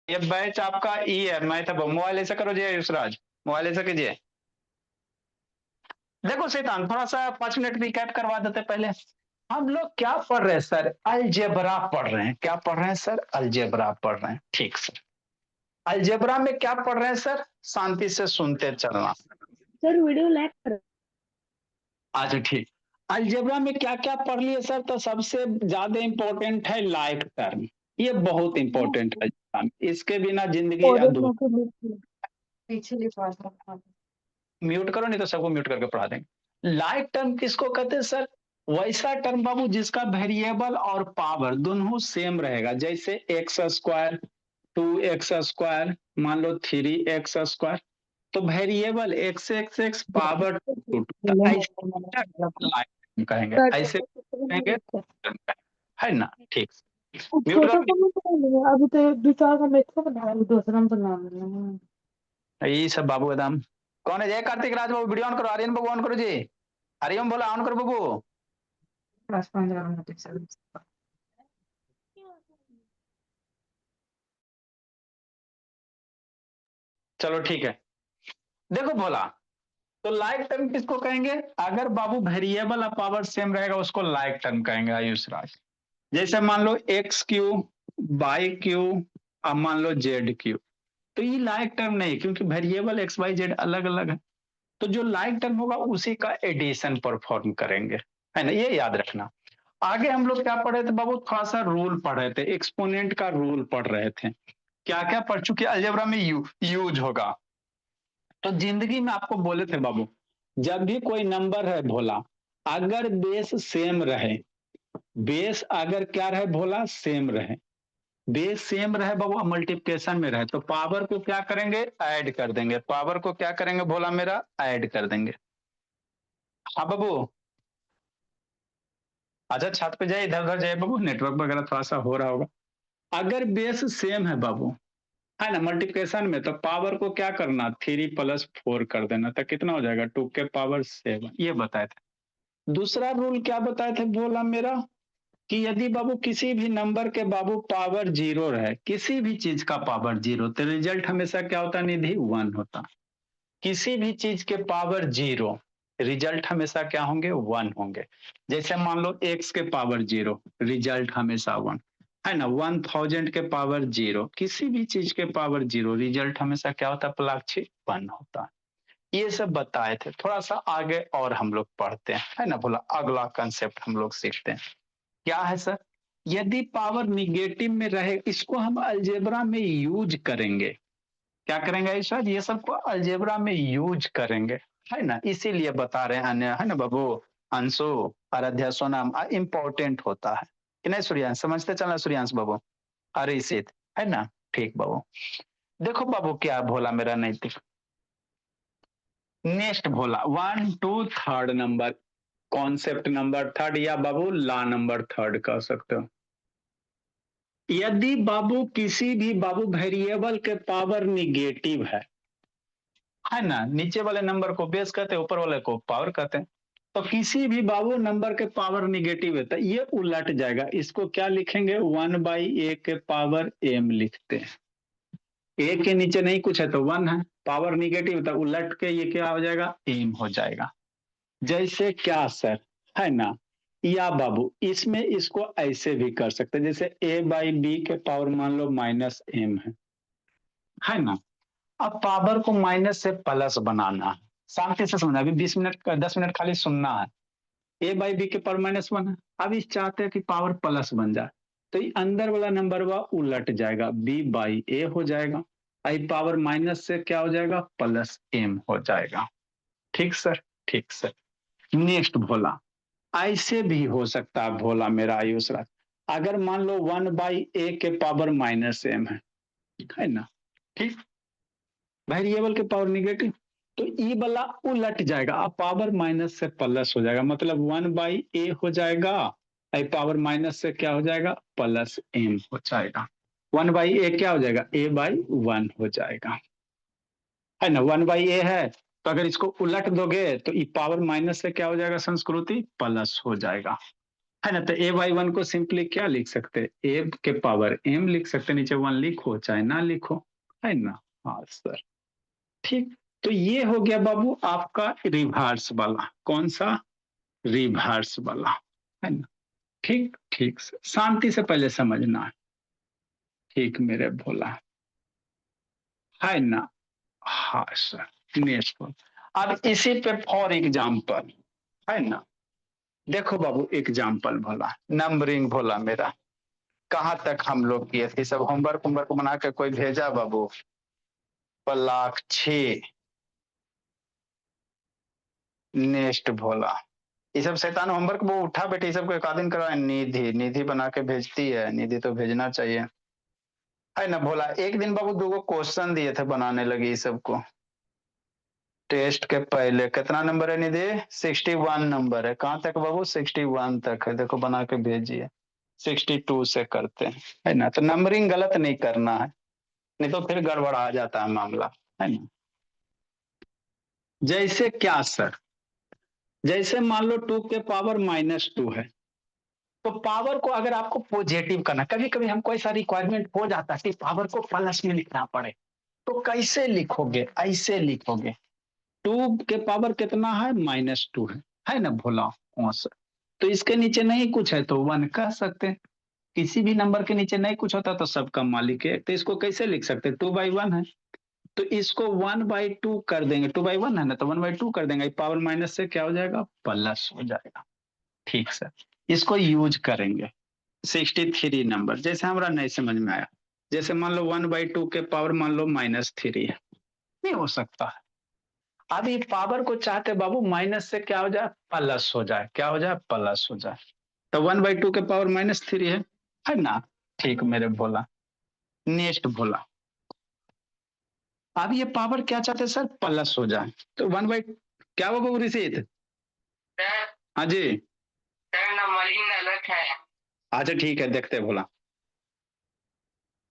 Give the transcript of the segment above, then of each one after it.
ये बैच आपका ई है, मैं तब मोबाइल ऐसा करो जी युसराज, मोबाइल ऐसा कीजिए। देखो शैतान, थोड़ा सा 5 मिनट रिकैप करवा देते पहले। हम लोग क्या पढ़ रहे हैं सर? अलजेब्रा पढ़ रहे हैं। क्या पढ़ रहे हैं सर? अलजेब्रा पढ़ रहे हैं। ठीक सर। अलजेब्रा में क्या पढ़ रहे हैं सर? शांति से सुनते चलना। सर वीडियो लैग कर। अच्छा ठीक। अलजेब्रा में क्या क्या पढ़ लिए सर? तो सबसे ज्यादा इंपॉर्टेंट है लाइक टर्म। ये बहुत इंपॉर्टेंट है, इसके बिना जिंदगी अधूरी। पीछे लिखा था। म्यूट करो, नहीं तो सबको म्यूट करके पढ़ा देंगे। लाइक टर्म किसको कहते हैं सर? वैसा टर्म बाबू जिसका वेरिएबल और पावर दोनों सेम रहेगा, जैसे एक्स स्क्वायर, 2x², मान लो 3x²। तो variable x x x power 2, तो ऐसे लाइक कहेंगे, ऐसे कहेंगे है ना। ठीक। म्यूट छोटा सा कर। मैं बना लूंगा अभी तो 2-4 का मेरे को बना दूसरा में बना लूंगा। ये सब बाबू बादाम। कौन है? जय कार्तिक राज बाबू, वीडियो ऑन करो। आर्यन बाबू ऑन करो जी। हरिओम बोला, ऑन करो बाबू। Class 15 minute. चलो ठीक है। देखो बोला, तो लाइक टर्म किसको कहेंगे? अगर बाबू वेरिएबल और पावर सेम रहेगा उसको लाइक टर्म कहेंगे आयुष राज। जैसे मान लो एक्स क्यू, बाई क्यू, अब मान लो जेड क्यू। तो ये लाइक टर्म नहीं, क्योंकि वेरिएबल एक्स वाई जेड अलग अलग है। तो जो लाइक टर्म होगा उसी का एडिशन परफॉर्म करेंगे, है ना, ये याद रखना। आगे हम लोग क्या पढ़ रहे थे बाबू? थोड़ा सा रूल पढ़ रहे थे, एक्सपोनेंट का रूल पढ़ रहे थे। क्या क्या पढ़ चुके? अलजेब्रा में यूज होगा। तो जिंदगी में आपको बोले थे बाबू, जब भी कोई नंबर है भोला, अगर बेस सेम रहे, बेस अगर क्या रहे भोला? सेम रहे। बेस सेम रहे बाबू, मल्टीप्लिकेशन में रहे, तो पावर को क्या करेंगे? ऐड कर देंगे। पावर को क्या करेंगे भोला मेरा? ऐड कर देंगे। हाँ बाबू। अच्छा छत पे जाए, इधर उधर जाए बाबू, नेटवर्क वगैरह थोड़ा सा हो रहा होगा। अगर बेस सेम है बाबू, है ना, मल्टीप्लिकेशन में, तो पावर को क्या करना? 3 + 4 कर देना, तो कितना हो जाएगा? 2 के पावर 7, ये बताए थे। दूसरा रूल क्या बताए थे बोला मेरा? कि यदि बाबू किसी भी नंबर के बाबू पावर जीरो रहे, किसी भी चीज का पावर जीरो, तो रिजल्ट हमेशा क्या होता? निधि 1 होता। किसी भी चीज के पावर जीरो, रिजल्ट हमेशा क्या होंगे? 1 होंगे। जैसे मान लो एक्स के पावर जीरो, रिजल्ट हमेशा 1, है ना। 1000 के पावर जीरो, किसी भी चीज के पावर जीरो, रिजल्ट हमेशा क्या होता? प्लाक्षी 1 होता। ये सब बताए थे। थोड़ा सा आगे और हम लोग पढ़ते हैं, है ना, बोला अगला कंसेप्ट हम लोग सीखते हैं। क्या है सर? यदि पावर निगेटिव में रहे, इसको हम अलजेब्रा में यूज करेंगे। क्या करेंगे सर? ये सबको अलजेब्रा में यूज करेंगे, है ना, इसीलिए बता रहे हैं अन्य, है ना बाबू। अंशु, आराध्या, सोनम इंपॉर्टेंट होता है कि नहीं? सूर्यांश समझते चलना, सूर्यांश बाबू, हरिषित, है ना। ठीक बाबू। देखो बाबू क्या भोला मेरा नैतिक। नेक्स्ट भोला 1 2 3 नंबर, कॉन्सेप्ट नंबर 3 या बाबू ला नंबर 3 कह सकते हो। यदि बाबू किसी भी बाबू वेरिएबल के पावर निगेटिव है ना, नीचे वाले नंबर को बेस कहते हैं, ऊपर वाले को पावर कहते हैं। तो किसी भी बाबू नंबर के पावर निगेटिव है, तो ये उलट जाएगा। इसको क्या लिखेंगे? 1/a के पावर m लिखते हैं। ए के नीचे नहीं कुछ है तो 1 है, पावर निगेटिव, तो उलट के ये क्या हो जाएगा? m हो जाएगा। जैसे क्या सर? है ना। या बाबू इसमें इसको ऐसे भी कर सकते हैं, जैसे a/b के पावर मान लो -m है ना। अब पावर को माइनस से प्लस बनाना है। शांति से समझना, अभी 20 मिनट 10 मिनट खाली सुनना है। a/b के पावर -1 है। अब इस चाहते हैं कि पावर प्लस बन जाए, तो ये अंदर वाला नंबर वह उलट जाएगा, b/a हो जाएगा। आई पावर माइनस से क्या हो जाएगा? +m हो जाएगा। ठीक सर। ठीक सर। नेक्स्ट भोला, ऐसे भी हो सकता है भोला मेरा आयुष राज। अगर मान लो 1/a के पावर -m है ना। ठीक। वेरिएबल के पावर निगेटिव, तो ई वाला उलट जाएगा। अब पावर माइनस से प्लस हो जाएगा, मतलब 1/a हो जाएगा। आई पावर माइनस से क्या हो जाएगा? +m हो जाएगा। 1/a क्या हो जाएगा? a/1 हो जाएगा, है ना। 1/a है, तो अगर इसको उलट दोगे तो ई पावर माइनस से क्या हो जाएगा? संस्कृति प्लस हो जाएगा। है ना। तो ए बाई वन को सिंपली क्या लिख सकते हैं, ए के पावर एम लिख सकते हैं, नीचे वन लिखो चाहे ना लिखो, है ना। हाँ सर, ठीक। तो ये हो गया बाबू आपका रिवर्स वाला, कौन सा, रिवर्स वाला, है ना। ठीक ठीक सर, शांति से पहले समझना है, ठीक मेरे भोला, है ना। हाँ सर, नेक्स्ट। अब इसी पे फॉर एग्जाम्पल, है ना, देखो बाबू एग्जाम्पल भोला, नंबरिंग भोला मेरा, कहाँ तक हम लोग किए थे सब, होमवर्क होमवर्क बना के कोई भेजा बाबू, लाख 6, नेक्स्ट भोला, ये सब शैतान होमवर्क वो उठा बेटे, ये सबको एक आदमी करा, निधि निधि बना के भेजती है, निधि तो भेजना चाहिए, है ना भोला। एक दिन बाबू 2 क्वेश्चन दिए थे, बनाने लगी सबको, टेस्ट के पहले कितना नंबर है निधि, 61 नंबर है, कहाँ तक बाबू, 61 तक है, देखो बना के भेजिए, 62 से करते हैं, है ना। तो नंबरिंग गलत नहीं करना है, नहीं तो फिर गड़बड़ा जाता है मामला, है ना। जैसे क्या सर, जैसे मान लो 2 के पावर -2 है, तो पावर को अगर आपको पॉजिटिव करना, कभी कभी हमको ऐसा रिक्वायरमेंट हो जाता है कि पावर को प्लस में लिखना पड़े, तो कैसे लिखोगे, ऐसे लिखोगे, 2 के पावर कितना है, -2 है ना भोला। हाँ सर, तो इसके नीचे नहीं कुछ है तो 1 कह सकते हैं, किसी भी नंबर के नीचे नहीं कुछ होता तो सबका मालिक है, तो इसको कैसे लिख सकते हैं, 2/1 है, तो इसको 1/2 कर देंगे, 2/1 है ना, तो 1/2 कर देंगे, पावर माइनस से क्या हो जाएगा, प्लस हो जाएगा, ठीक सर। इसको यूज करेंगे 63 नंबर, जैसे हमारा नहीं समझ में आया, जैसे मान लो 1/2 के पावर मान लो -3 है, नहीं हो सकता है। अब ये पावर को चाहते बाबू माइनस से क्या हो जाए, प्लस हो जाए, क्या हो जाए, प्लस हो जाए, तो 1/2 के पावर -3 है ना, ठीक मेरे भोला। नेक्स्ट भोला, अब ये पावर क्या चाहते हैं सर, प्लस हो जाए, तो 1/, क्या बाबू ऋषित, हाँ जी, नंबरिंग अलग है, अच्छा ठीक है, देखते हैं भोला।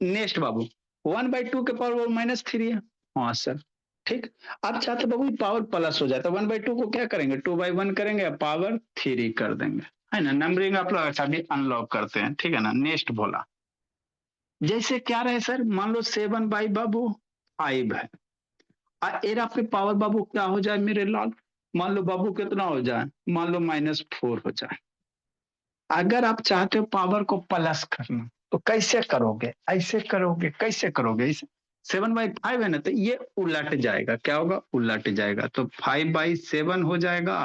नेक्स्ट बाबू, 1/2 के पावर -3 है, हाँ सर, ठीक। अब चाहते बाबू पावर प्लस हो जाए, तो 1/2 को क्या करेंगे, 2/1 करेंगे, पावर 3 कर देंगे, है ना। नंबरिंग आप लोग अच्छा भी अनलॉक करते हैं, ठीक है ना। नेक्स्ट बोला, जैसे क्या रहे सर, मान लो 7 बाबू 5 है, एरा पे पावर बाबू क्या हो जाए मेरे लाल, मान लो बाबू कितना हो जाए, मान लो -4 हो जाए। अगर आप चाहते हो पावर को प्लस करना तो कैसे करोगे, ऐसे करोगे, कैसे करोगे, इसे 7/5 है ना, तो ये उलट जाएगा, क्या होगा, उलट जाएगा, तो 5/7 हो जाएगा,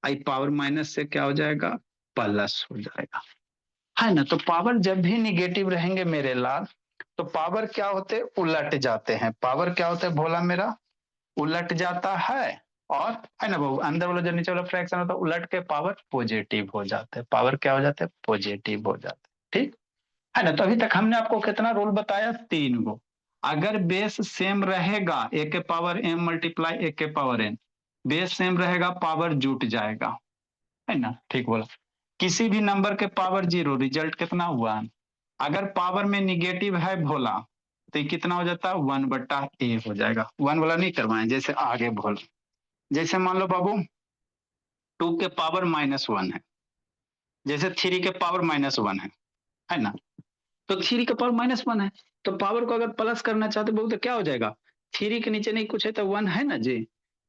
आई पावर माइनस से क्या हो जाएगा, प्लस हो जाएगा, है ना। तो पावर जब भी निगेटिव रहेंगे मेरे लाल, तो पावर क्या होते, उलट जाते हैं, पावर क्या होता है भोला मेरा, उलट जाता है, और है ना बाबू, अंदर वाला जो नीचे वाला फ्रैक्शन होता है उलट के पावर पॉजिटिव हो जाते हैं, पावर क्या हो जाते हैं, पॉजिटिव हो जाते हैं, ठीक है ना। तो अभी तक हमने आपको कितना रूल बताया, 3 गो। अगर बेस सेम रहेगा, ए के पावर m मल्टीप्लाई ए के पावर n, बेस सेम रहेगा, पावर जुट जाएगा, है ना, ठीक बोला। किसी भी नंबर के पावर 0, रिजल्ट कितना हुआ, अगर पावर में निगेटिव है भोला, तो ये कितना हो जाता है, 1/a हो जाएगा, 1 वाला नहीं करवाएं, जैसे आगे भोला, जैसे मान लो बाबू 2 के पावर -1 है, जैसे 3 के पावर -1 है ना, तो 3 के पावर -1 है, तो पावर को अगर प्लस करना चाहते हो तो क्या हो जाएगा, 3 के नीचे नहीं कुछ है तो 1 है ना जी,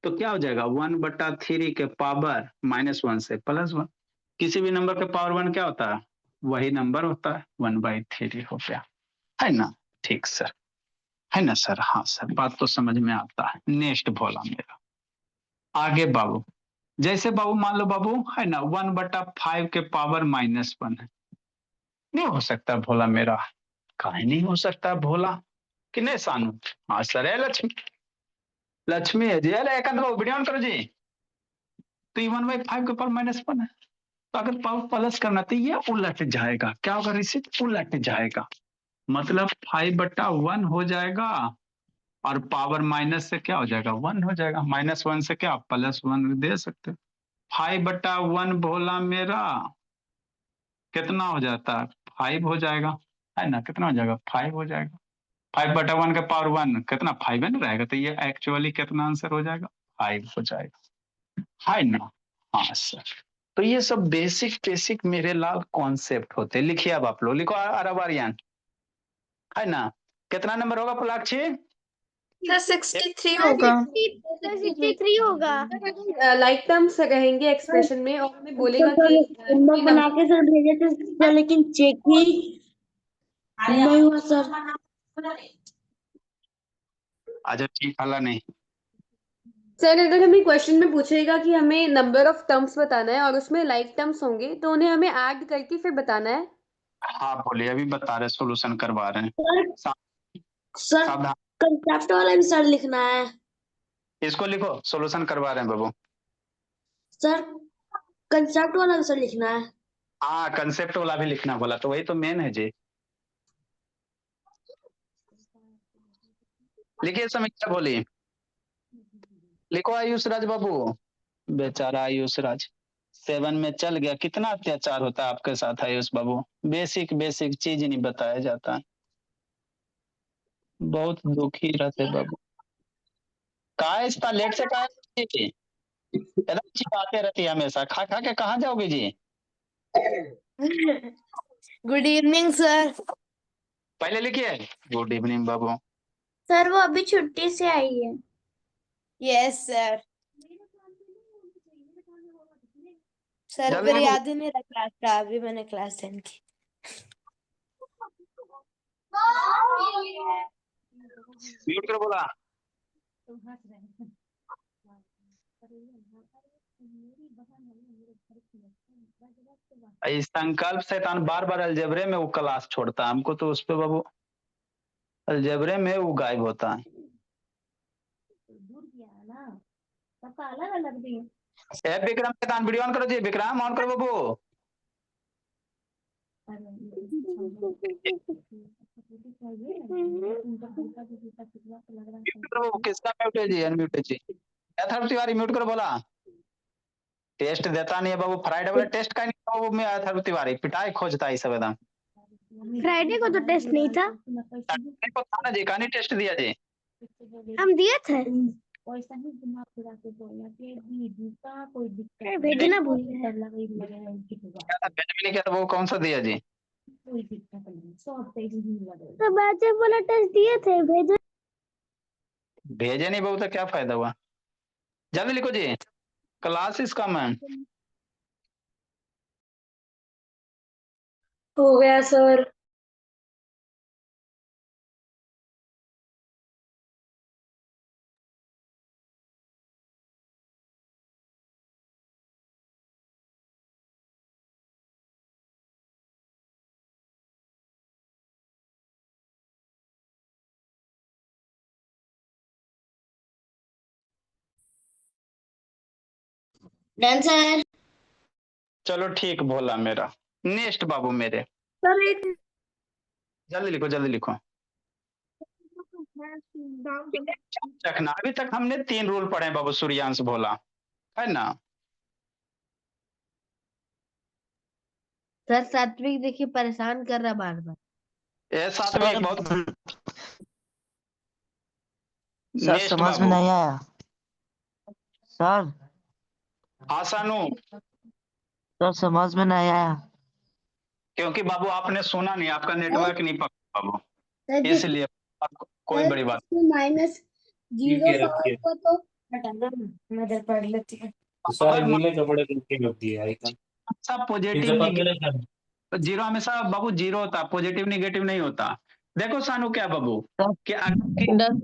तो क्या हो जाएगा, 1/3 के पावर -1 से +1, किसी भी नंबर के पावर 1 क्या होता है, वही नंबर होता है, 1/3 हो गया, है ना, ठीक सर, है ना सर, हाँ सर, बात तो समझ में आता है। नेक्स्ट भोला मेरा, आगे बाबू, जैसे बाबू मान लो बाबू है ना, 1/5 के पावर -1 है, नहीं हो सकता भोला मेरा, काहे नहीं हो सकता भोला, कि नहीं सानू, हाँ सर है लक्ष्मी, लक्ष्मी है जी, अरे एकांत बाबू वीडियो ऑन करो जी, तो ये 1/5 के पावर -1 है, तो अगर पावर प्लस करना तो ये उलट जाएगा, क्या होगा ऋषि, उलट जाएगा, मतलब 5/1 हो जाएगा, और पावर माइनस से क्या हो जाएगा, 1 हो जाएगा, -1 से क्या +1 दे सकते, 5/1 भोला मेरा कितना हो जाता है, 5 हो जाएगा, है ना, कितना हो जाएगा, 5 हो जाएगा, 5/1 का पावर 1 कितना, 5 है ना रहेगा, तो ये एक्चुअली कितना आंसर हो जाएगा, 5 हो जाएगा, है ना। हाँ सर, तो ये सब बेसिक बेसिक मेरे लाल कॉन्सेप्ट होते हैं। लिखिए अब आप लोग लिखो अरब आर्यन, है ना? कितना नंबर होगा पलाक्षी? सर 63 होगा। 63 होगा। लाइक टर्म्स रहेंगे एक्सप्रेशन में और हमें बोलेगा सर कि नंबर बना के सर भेजे थे सर, लेकिन चेक ही नहीं हुआ सर। अच्छा ठीक, हला नहीं। सर अगर हमें क्वेश्चन में पूछेगा कि हमें नंबर ऑफ टर्म्स बताना है और उसमें लाइक टर्म्स होंगे तो उन्हें हमें ऐड करके फिर बताना है। हाँ बोलिए, अभी बता रहे, सोल्यूशन करवा रहे हैं। सर सर सावधान, कंसेप्ट वाला भी सर लिखना है। इसको लिखो, सोल्यूशन करवा रहे हैं बाबू। सर कंसेप्ट वाला भी सर लिखना है। हाँ कंसेप्ट वाला भी लिखना बोला, तो वही तो मेन है जी। लिखिए समीक्षा बोली, लिखो आयुष राज बाबू। बेचारा आयुष राज 7 में चल गया। कितना अत्याचार होता है आपके साथ आयुष बाबू, बेसिक बेसिक चीज नहीं बताया जाता, बहुत दुखी रहते बाबू। कहा इतना लेट से कहा एकदम चिल्लाते रहती है हमेशा, खा खा के कहाँ जाओगे जी? Good evening sir. पहले लिखिए गुड इवनिंग बाबू। सर वो अभी छुट्टी से आई है। Yes sir. सर जल्दी फिर बाबू, याद ही नहीं रहा क्लास का, अभी मैंने क्लास 10 की। म्यूट करो बोला। इस संकल्प शैतान बार बार अलजेब्रे में वो क्लास छोड़ता है हमको, तो उस पे बाबू अलजेब्रे में वो गायब होता है। ए विक्रम शैतान वीडियो ऑन करो जी, विक्रम ऑन करो बाबू। म्यूट करो बाबू, किसका म्यूट है जी? अनम्यूट है जी। अथर्व तिवारी म्यूट करो बोला। टेस्ट देता नहीं है बाबू, फ्राइडे वाला टेस्ट का नहीं बाबू में अथर्व तिवारी पिटाई खोजता है सब एकदम। फ्राइडे को तो टेस्ट नहीं था। सैटरडे को था ना जी, कहानी टेस्ट दिया जी। हम दिए थे। भेजना भूल गए। क्या था बेंजामिन, क्या था वो, कौन सा दिया जी? तो बच्चे वाला टेस्ट दिए थे, भेजे। भेजे नहीं बाबू तो क्या फायदा हुआ? जल्दी लिखो जी, क्लासेस का मैम। हो गया सर। Done sir. चलो ठीक बोला मेरा। नेक्स्ट बाबू मेरे, सर एक जल्दी लिखो जल्दी लिखो। रखना, अभी तक हमने 3 रूल पढ़े बाबू, सूर्यांश भोला, है ना? सर सात्विक देखिए परेशान कर रहा बार बार। ये सात्विक बहुत। सर नेक्स्ट समझ में बाबू, नहीं आया सर। आसानू, सर समझ में नहीं आया। क्योंकि बाबू आपने सुना नहीं, आपका नेटवर्क नहीं पकड़ा बाबू, सर इसलिए आपको कोई बड़ी बात। माइनस जीरो को तो हटाना, मैं इधर पढ़ लेती हूँ। सारे गीले कपड़े धुलके रख दिए आइकन। सब पॉजिटिव निगेटिव, जीरो हमेशा बाबू जीरो होता, पॉजिटिव निगेटिव नहीं होता। देखो सानू क्या बाबू, कि अगर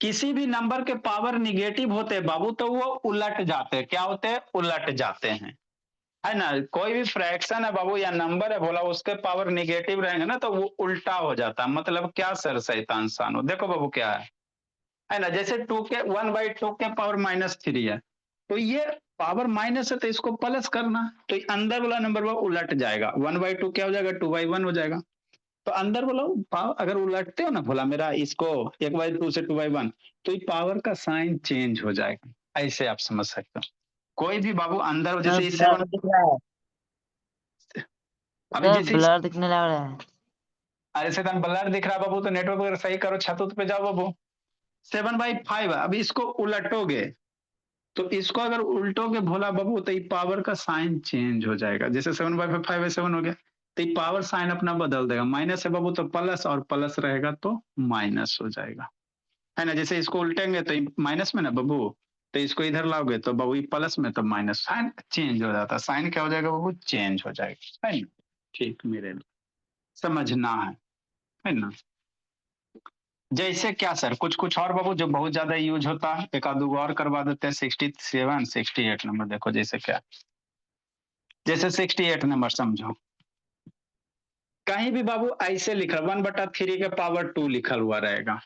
किसी भी नंबर के पावर निगेटिव होते बाबू तो वो उलट जाते, क्या होते हैं? उलट जाते हैं, है ना? कोई भी फ्रैक्शन है बाबू या नंबर है बोला, उसके पावर निगेटिव रहेंगे ना तो वो उल्टा हो जाता है। मतलब क्या सर शैतान सानू, देखो बाबू क्या है ना? जैसे 1/2 के पावर -3 है, तो ये पावर माइनस है तो इसको प्लस करना, तो अंदर वाला नंबर वो उलट जाएगा। 1/2 क्या हो जाएगा? 2/1 हो जाएगा। तो अंदर वाला पावर अगर उलटते हो ना भोला मेरा, इसको 1/2 से 2/1, तो ये पावर का साइन चेंज हो जाएगा। ऐसे आप समझ सकते हो। कोई भी बाबू अंदर सर जैसे ब्लर 7, दिख रहा है। अभी सर जैसे ब्लर दिखने लग रहा है। अरे शैतान ब्लर दिख रहा है बाबू, तो नेटवर्क वगैरह सही करो, छत पे जाओ बाबू। 7/5 है, अभी इसको उलटोगे तो इसको अगर उल्टोगे भोला बाबू तो ये पावर का साइन चेंज हो जाएगा। जैसे 7/5 हो गया, तो ये पावर साइन अपना बदल देगा, माइनस है बाबू तो प्लस, और प्लस रहेगा तो माइनस हो जाएगा, है ना। जैसे इसको उल्टेंगे तो माइनस में ना बाबू, तो इसको इधर लाओगे तो बाबू ये प्लस में, तो माइनस, साइन चेंज हो जाता है। साइन क्या हो जाएगा बाबू? चेंज हो जाएगा, है ना। ठीक, मेरे लिए समझना है ना। जैसे क्या सर, कुछ कुछ और बाबू जो बहुत ज्यादा यूज होता है, एक आध और करवा देते हैं। 67 68 नंबर देखो, जैसे क्या, जैसे 68 नंबर समझो, कहीं भी बाबू ऐसे लिखा 1/3 के पावर 2 लिखल हुआ रहेगा,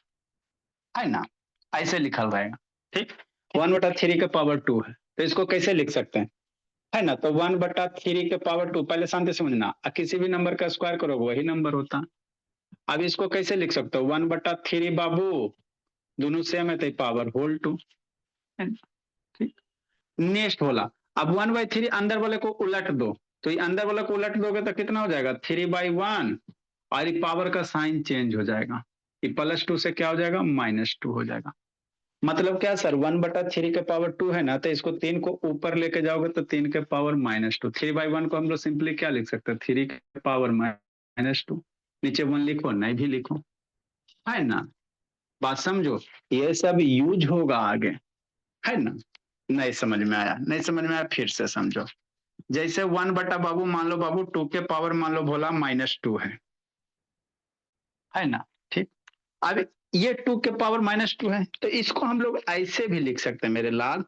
है ना, ऐसे लिखल रहेगा। ठीक, 1/3 के पावर 2 है, तो इसको कैसे लिख सकते हैं, है ना। तो 1/3 के पावर 2, पहले शांति समझना, किसी भी नंबर का स्क्वायर करोगे वही नंबर होता। अब इसको कैसे लिख सकते हो? 1/3 बाबू, दोनों सेम है तो पावर होल 2। ठीक, नेक्स्ट बोला, अब 1/3 अंदर वाले को उलट दो, तो ये अंदर वाले को उलट दोगे तो कितना हो जाएगा? 3/1, और ये पावर का साइन चेंज हो जाएगा, ये +2 से क्या हो जाएगा? -2 हो जाएगा। मतलब क्या सर, 1/3 के पावर 2 है ना, तो इसको 3 को ऊपर लेके जाओगे तो 3 के पावर -2। 3/1 को हम लोग सिंपली क्या लिख सकते हैं? 3 के पावर -2, नीचे 1 लिखो, नहीं भी लिखो, है ना। बात समझो, ये सब यूज होगा आगे, है ना। नहीं समझ में आया? नहीं समझ में आया, फिर से समझो। जैसे 1 बटा बाबू, मान लो बाबू 2 के पावर मान लो भोला -2 है ना। ठीक, अब ये 2 के पावर -2 है, तो इसको हम लोग ऐसे भी लिख सकते हैं मेरे लाल,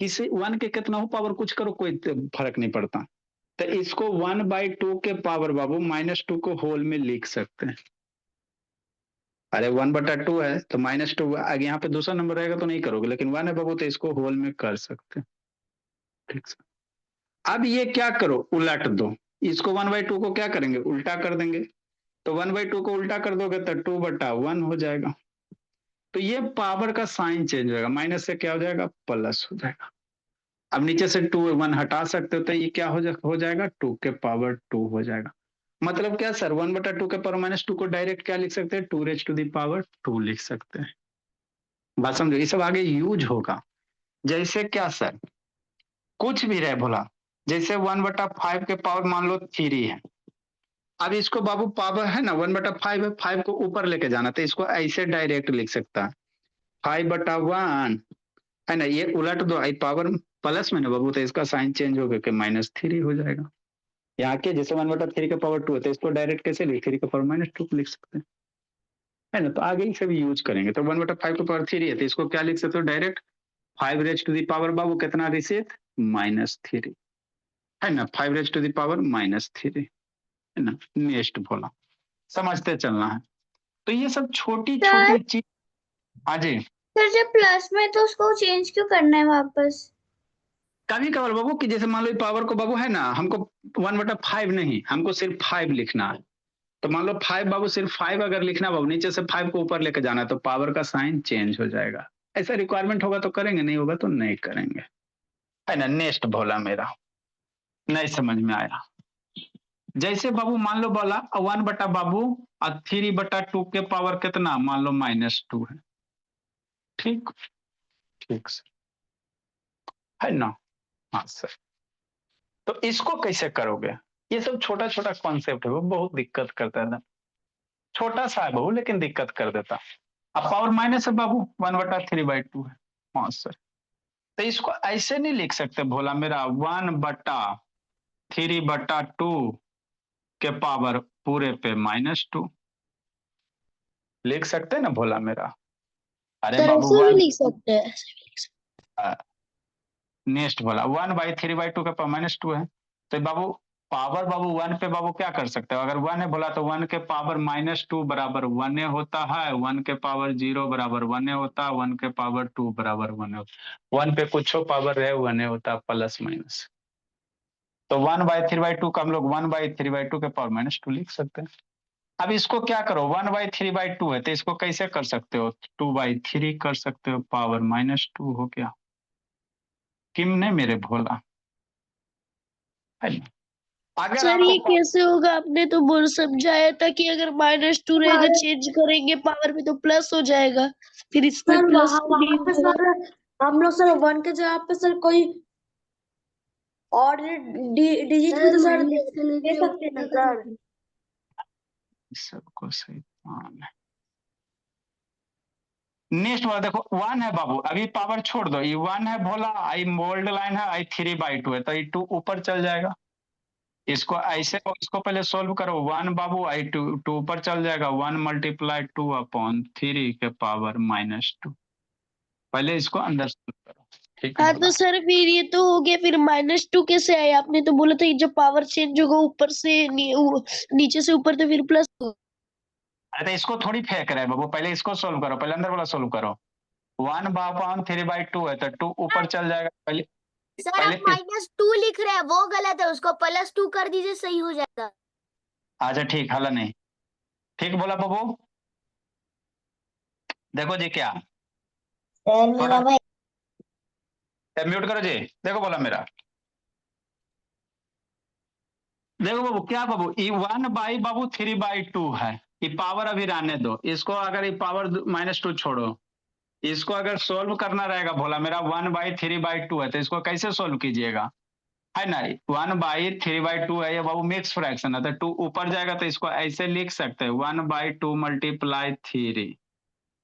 किसी 1 के कितना हो पावर कुछ करो, कोई फर्क नहीं पड़ता। तो इसको 1/2 के पावर बाबू -2 को होल में लिख सकते हैं। अरे 1/2 है तो -2, आगे यहाँ पे दूसरा नंबर रहेगा तो नहीं करोगे, लेकिन 1 है बाबू तो इसको होल में कर सकते हैं। ठीक है, अब ये क्या करो, उलट दो, इसको 1/2 को क्या करेंगे? उल्टा कर देंगे। तो 1/2 को उल्टा कर दोगे तो 2/1 हो जाएगा। तो ये पावर का साइन चेंज होगा, माइनस से क्या हो जाएगा? प्लस हो जाएगा। अब नीचे से 2 1 हटा सकते हो, तो ये क्या हो जाएगा? 2 के पावर 2 हो जाएगा। मतलब क्या सर, 1/2 के पावर -2 को डायरेक्ट क्या लिख सकते हैं? 2 लिख सकते हैं। बात समझो, ये सब आगे यूज होगा। जैसे क्या सर, कुछ भी रहे भोला, जैसे 1/5 के पावर मान लो 3 है। अब इसको बाबू पावर है ना, 1/5 है, 5 को ऊपर लेके जाना, तो इसको ऐसे डायरेक्ट लिख सकता है, 5/1 है ना। ये उलट दो, आई पावर प्लस में ना बाबू, तो इसका साइन चेंज होगा कि -3 हो जाएगा। यहाँ के जैसे 1/3 के पावर 2 है, तो इसको डायरेक्ट कैसे लिख, 3 के पावर -2 को लिख सकते हैं, है ना। तो आगे इसे भी यूज करेंगे। तो 1/5 के पावर 3 है, तो इसको क्या लिख सकते हो? डायरेक्ट 5 बाबू कितना रिसीव? -3, है ना, 5 है ना। नेक्स्ट बोला, समझते चलना है। तो ये सब छोटी छोटी चीज। हाँ जी, सर जब प्लस में तो उसको चेंज क्यों करना है वापस? कभी कभार बाबू कि जैसे मान लो पावर को बाबू है ना, हमको 1/5 नहीं, हमको सिर्फ 5 लिखना है। तो मान लो 5 बाबू, सिर्फ 5 अगर लिखना बाबू, नीचे से 5 को ऊपर लेके जाना है, तो पावर का साइन चेंज हो जाएगा। ऐसा रिक्वायरमेंट होगा तो करेंगे, नहीं होगा तो नहीं करेंगे, है ना। नेक्स्ट बोला मेरा, नहीं समझ में आया। जैसे बाबू मान लो बोला 1 बटा बाबू 3/2 के पावर कितना, मान लो -2 है। ठीक, ठीक सर, है ना। हाँ सर, तो इसको कैसे करोगे? ये सब छोटा छोटा कॉन्सेप्ट है, वो बहुत दिक्कत करता है ना। छोटा सा है बाबू, लेकिन दिक्कत कर देता। अब पावर माइनस है बाबू, 1/3/2 है। हाँ सर, तो इसको ऐसे नहीं लिख सकते भोला मेरा, 1/3/2 के पावर पूरे पे -2 लिख सकते ना भोला मेरा। अरे सर बाबू ऐसे भी लिख सकते हैं। नेक्स्ट बोला 1/3/2 के पावर -2 है, तो बाबू पावर बाबू 1 पे बाबू क्या कर सकते हो? अगर 1 है बोला तो 1 के पावर -2 बराबर 1 होता है, 1 के पावर 0 बराबर 1 होता है, 1 के पावर 2 बराबर 1 होता है। 1 पे कुछ पावर रहे 1 होता, प्लस माइनस। तो 1/3/2 का हम लोग 1/3/2 के पावर -2 लिख सकते हैं। अब इसको क्या करो, 1/3/2 है, तो इसको कैसे कर सकते हो? 2/3 कर सकते हो, पावर -2 हो गया। किम ने मेरे भोला, है ना। अगर सर ये आपको कैसे होगा? आपने तो बोल समझाया था कि अगर -2 रहेगा चेंज करेंगे पावर में तो प्लस हो जाएगा, फिर इसमें सर प्लस वहाँ नहीं वहाँ पे होगा। सर हम लोग सर 1 के जगह पे सर कोई और डिजिट भी तो सर दे सकते हैं ना सर। सबको सही नेक्स्ट वाला देखो 1 है बाबू, अभी पावर छोड़ दो, ये 1 है भोला, आई बोल्ड लाइन है, आई 3/2 है, तो ये 2 ऊपर चल जाएगा। इसको ऐसे इसको पहले सोल्व करो, 1 बाबू आई 2 ऊपर चल जाएगा, 1 × 2/3 के पावर -2। पहले इसको अंदर सोल्व करो, ठीक है हाँ भोला। तो सर फिर ये तो हो गया, फिर -2 कैसे आया? आपने तो बोला था ये जब पावर चेंज होगा ऊपर से नीचे से ऊपर तो फिर प्लस होगा। अरे तो इसको थोड़ी फेंक रहे हैं बाबू, पहले इसको सोल्व करो, पहले अंदर वाला सोल्व करो। 1/3/2 है तो 2 ऊपर चल जाएगा पहले। सर पहले आप -2 लिख रहे हैं वो गलत है, उसको +2 कर दीजिए, सही हो जाएगा। अच्छा ठीक, हल नहीं ठीक बोला बाबू। देखो जी क्या सर मेरा भाई म्यूट करो जी, देखो बोला मेरा, देखो बाबू क्या बाबू, ये 1/3/2 है, ये पावर अभी रहने दो इसको, अगर ये पावर -2 छोड़ो, इसको अगर सोल्व करना रहेगा भोला मेरा, 1/3/2 है तो इसको कैसे सोल्व कीजिएगा, है ना। 1/3/2 है ये बाबू, मिक्स फ्रैक्शन है तो 2 ऊपर जाएगा, तो इसको ऐसे लिख सकते हैं 1/2 × 3,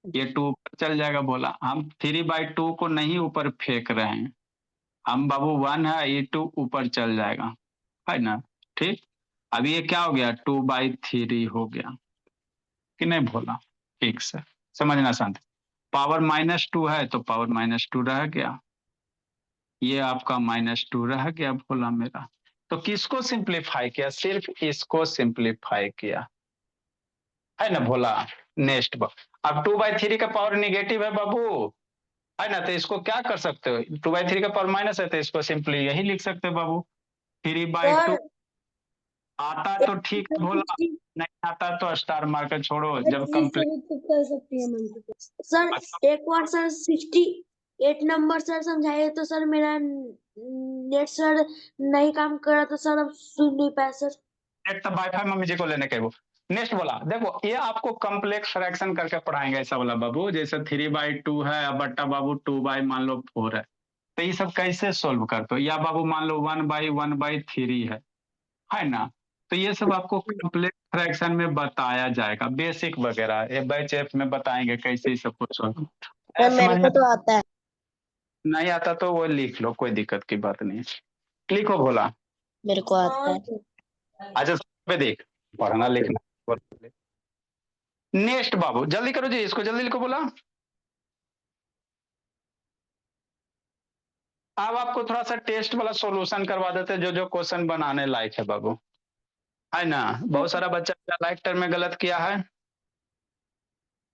ये 2 ऊपर चल जाएगा भोला। हम 3/2 को नहीं ऊपर फेंक रहे हैं हम बाबू, 1 है ये 2 ऊपर चल जाएगा, है ना। ठीक, अब ये क्या हो गया, 2/3 हो गया कि नहीं भोला। ठीक से समझना शांत, पावर -2 है तो पावर -2 रह गया, ये आपका -2 रह गया भोला मेरा। तो किसको सिंप्लीफाई किया, सिर्फ इसको सिंप्लीफाई किया, है ना भोला। नेक्स्ट अब 2/3 का पावर निगेटिव है बाबू, है ना, तो इसको क्या कर सकते हो, 2/3 का पावर माइनस है तो इसको सिंपली यही लिख सकते हो बाबू, 3/2। सर आता तो ठीक है भोला, नहीं आता तो स्टार मार्कर छोड़ो, जब कंप्लीट कर सकती है मल्टीप्लाई। सर एक बार सर 68 नंबर सर समझाइए तो सर मेरा नेट सर नहीं काम कर रहा, तो सर अब सुन नहीं पाया सर। नेट तब वाईफाई मम्मी जी को लेने के वो। नेक्स्ट बोला देखो, ये आपको कम्प्लेक्स फ्रैक्शन करके पढ़ाएंगे ऐसा बोला बाबू, जैसे 3/2 है बट्टा बाबू 2/4 है, तो ये सब कैसे सोल्व करते हो, या बाबू मान लो 1/1/3 है ना, तो ये सब आपको कम्प्लेक्स फ्रैक्शन में बताया जाएगा, बेसिक वगैरह ये बैच एफ में बताएंगे कैसे सब कुछ सोल्व। सर मेरे को तो आता है। नहीं आता तो वो लिख लो, कोई दिक्कत की बात नहीं है, लिखो भोला। मेरे को आता है। अच्छा पे देख, पढ़ना लिखना। नेक्स्ट बाबू जल्दी करो जी, इसको जल्दी लिखो बोला। अब आपको थोड़ा सा टेस्ट वाला सॉल्यूशन करवा देते हैं, जो जो क्वेश्चन बनाने लायक है बाबू, है ना। बहुत सारा बच्चा लाइक टर्म में गलत किया है।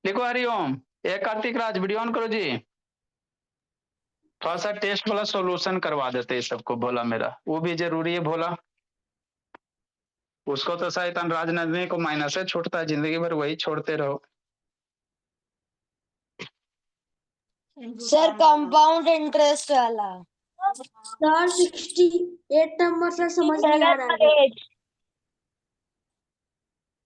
लिखो हरिओम, एक कार्तिक राज वीडियो ऑन करो जी, थोड़ा सा टेस्ट वाला सॉल्यूशन करवा देते हैं सबको बोला मेरा, वो भी जरूरी है बोला। उसको तो शैतान राजनंदनी को माइनस से छूटता है, जिंदगी भर वही छोड़ते रहो। सर कंपाउंड इंटरेस्ट वाला। सर 68 नंबर सर समझ नहीं आ रहा है।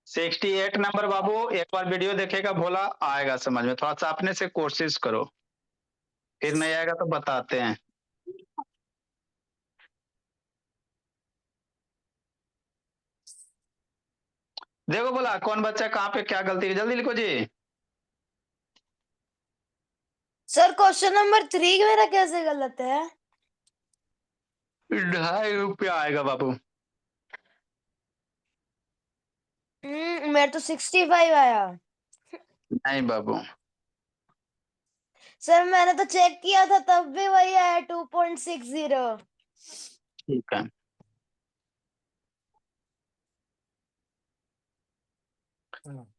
68 नंबर बाबू एक बार वीडियो देखेगा भोला, आएगा समझ में, थोड़ा सा अपने से कोशिश करो, फिर नहीं आएगा तो बताते हैं। देखो बोला कौन बच्चा कहाँ पे क्या गलती है, जल्दी लिखो जी। सर क्वेश्चन नंबर 3 मेरा कैसे गलत है? 2.5 आएगा बाबू। मेरा तो 65 आया। नहीं बाबू, सर मैंने तो चेक किया था तब भी वही आया 2.60। ठीक है।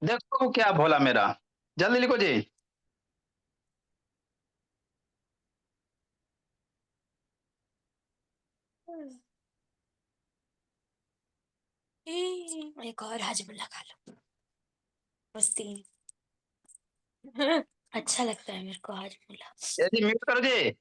देखो क्या भोला मेरा, जल्दी लिखो जी। एक और हाजमा खा लो, मस्ती। अच्छा लगता है मेरे को हाजमा। जी म्यूट करो जी।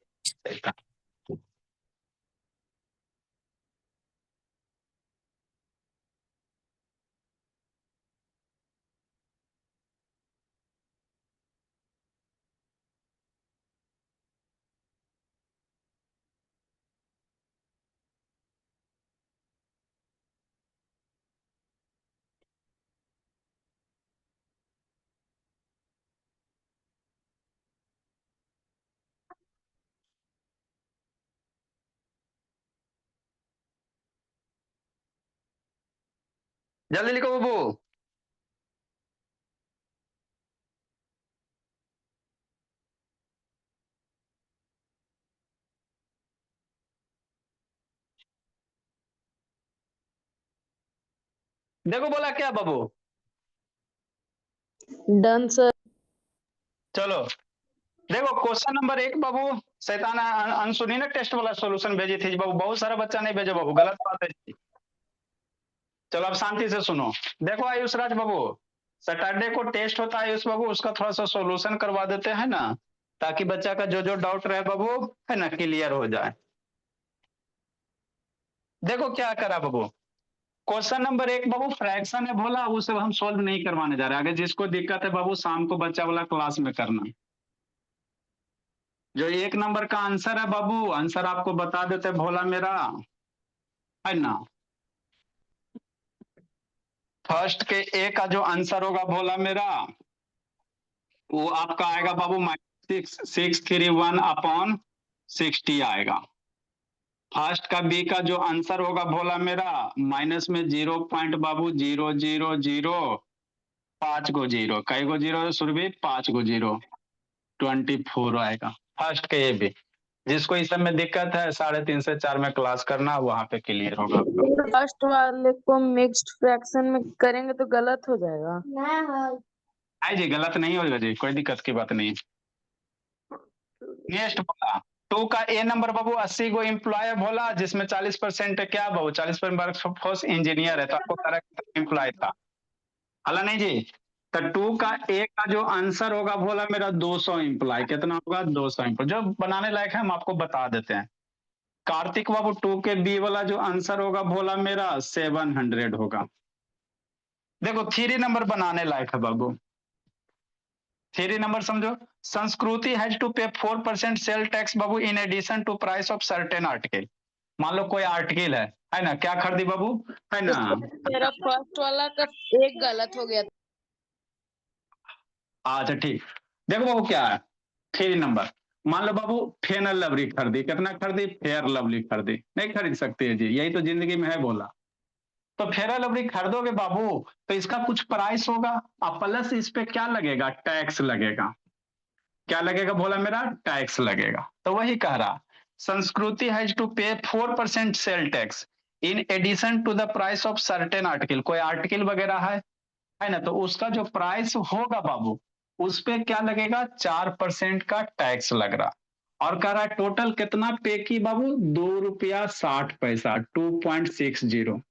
जल्दी लिखो बाबू। देखो बोला क्या बाबू? Done sir. चलो देखो क्वेश्चन नंबर 1 बाबू। शैतान अंशु ने टेस्ट वाला सॉल्यूशन भेजी थी बाबू, बहुत सारा बच्चा नहीं भेजे बाबू, गलत बात है। चलो अब शांति से सुनो। देखो आयुष राज बाबू, सैटरडे को टेस्ट होता है आयुष बाबू, उसका थोड़ा सा सॉल्यूशन करवा देते हैं ना, ताकि बच्चा का जो जो डाउट रहे बाबू है ना क्लियर हो जाए। देखो क्या करा बाबू, क्वेश्चन नंबर 1 बाबू फ्रैक्शन है बोला, उसे हम सोल्व नहीं करवाने जा रहे। अगर जिसको दिक्कत है बाबू शाम को बच्चा वाला क्लास में करना। जो 1 नंबर का आंसर है बाबू, आंसर आपको बता देते भोला मेरा, है ना। फर्स्ट के ए का जो आंसर होगा भोला मेरा, वो आपका आएगा बाबू -631/60 आएगा। फर्स्ट का बी का जो आंसर होगा भोला मेरा, माइनस में 0.000 5 गो जीरो, कई गो जीरो सुरभि 5 गो जीरो, 24 आएगा फर्स्ट के ए बी। जिसको इस सब में दिक्कत है 3:30 से 4 में क्लास करना, वहां पे क्लियर होगा आपका। फर्स्ट वाले को मिक्स्ड फ्रैक्शन में करेंगे तो गलत हो जाएगा। आई जी गलत नहीं होगा जी, कोई दिक्कत की बात नहीं। नेक्स्ट बोला 2 का ए नंबर बाबू 80 गो एम्प्लॉय बोला, जिसमें 40% क्या बाबू 40% वर्कफोर्स इंजीनियर है, तो आपको करेक्ट एम्प्लॉय था, हला नहीं जी। तो 2 का ए का जो आंसर होगा बोला मेरा 200 एम्प्लॉय, कितना होगा 200 एम्प्लॉय, जो बनाने लायक है हम आपको बता देते हैं। कार्तिक बाबू 2 के बी वाला जो आंसर होगा बोला मेरा 700 होगा। देखो 3 नंबर बनाने लायक है बाबू, 3 नंबर समझो। संस्कृति has to pay 4% sale tax बाबू in addition to price of certain article. मान लो कोई आर्टिकल है ना, क्या खरीदी बाबू, है ना। मेरा फर्स्ट वाला का एक गलत हो गया। अच्छा ठीक, देखो बाबू क्या है 3 नंबर। मान लो बाबू फेयर लवली खरीदी, कितना खरीदी, फेयर लवली खरीदी, नहीं खरीद सकती है जी, यही तो जिंदगी में है बोला। तो फेयर लवली खरीदोगे बाबू तो इसका कुछ प्राइस होगा, और प्लस इस पे क्या लगेगा, टैक्स लगेगा। क्या लगेगा बोला मेरा, टैक्स लगेगा। तो वही कह रहा संस्कृति has to pay 4% sale tax in addition to the price of certain article. कोई आर्टिकल वगैरह है ना, तो उसका जो प्राइस होगा बाबू उस पे क्या लगेगा, 4% का टैक्स लग रहा। और कह रहा है टोटल कितना पे की बाबू, ₹2.60, 2.60,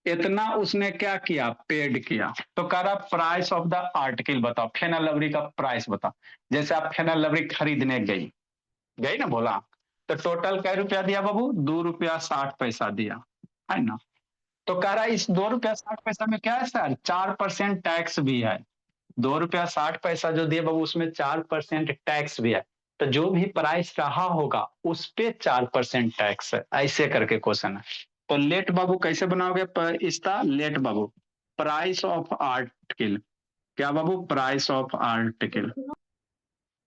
इतना उसने क्या किया, पेड किया। तो कह रहा प्राइस ऑफ द आर्टिकल बताओ, फेयर लवली का प्राइस बताओ। जैसे आप फेयर लवली खरीदने गई ना बोला, तो टोटल कै रुपया दिया बाबू, ₹2.60 दिया, है ना। तो कह रहा है इस ₹2.60 में क्या है सर, 4% टैक्स भी है। ₹2.60 जो दिए बाबू उसमें 4% टैक्स भी है। तो जो भी प्राइस रहा होगा उस पे 4% टैक्स है, ऐसे करके क्वेश्चन है। तो लेट बाबू कैसे बनाओगे, इसका लेट बाबू प्राइस ऑफ आर्टिकल, क्या बाबू प्राइस ऑफ आर्टिकल।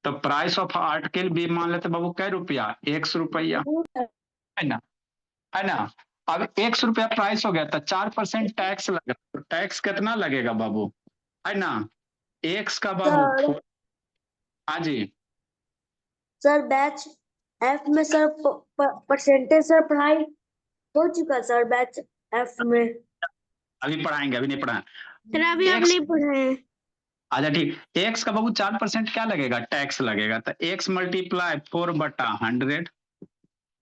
तो प्राइस ऑफ आर्टिकल भी मान लेते बाबू कै रुपया, ₹100, है ना, है ना। अब ₹100 प्राइस हो गया तो 4% टैक्स लगा, तो टैक्स कितना लगेगा बाबू, है ना, एक्स का बाबू। हाँ जी सर बैच एफ में सर परसेंटेज सर पढ़ाई हो चुका सर, बैच एफ में अभी पढ़ाएंगे, अभी नहीं पढ़ाए। सर अभी आप नहीं पढ़े। अच्छा ठीक, एक्स का बाबू 4% क्या लगेगा, टैक्स लगेगा। तो एक्स मल्टीप्लाई 4/100,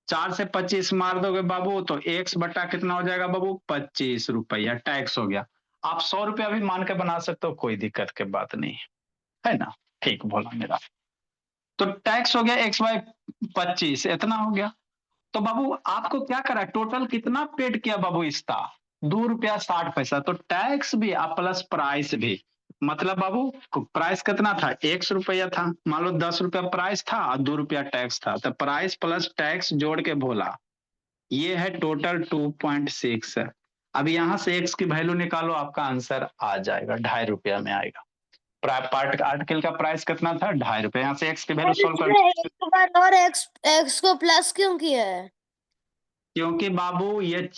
4 से 25 मार दोगे बाबू तो एक्स बटा कितना हो जाएगा बाबू, ₹25 टैक्स हो गया। आप ₹100 भी मान के बना सकते हो, कोई दिक्कत की बात नहीं है ना। ठीक बोला मेरा। तो टैक्स हो गया x/25, इतना हो गया। तो बाबू आपको क्या करा, टोटल कितना पेड किया बाबू इसका, ₹2.60। तो टैक्स भी और प्लस प्राइस भी, मतलब बाबू प्राइस कितना था, ₹100 था, मान लो ₹10 प्राइस था और ₹2 टैक्स था, तो प्राइस प्लस टैक्स जोड़ के बोला ये है टोटल 2.6 है। अब यहां से एक्स की वैल्यू निकालो, आपका आंसर आ जाएगा, ₹2.50 में आएगा। पार्ट आर्टिकल का प्राइस कितना था, ₹2.50। यहाँ से एक्स की वैल्यू सोल्व कर, एक बार और एक्स एक्स को प्लस क्यों किया है? क्योंकि बाबू ये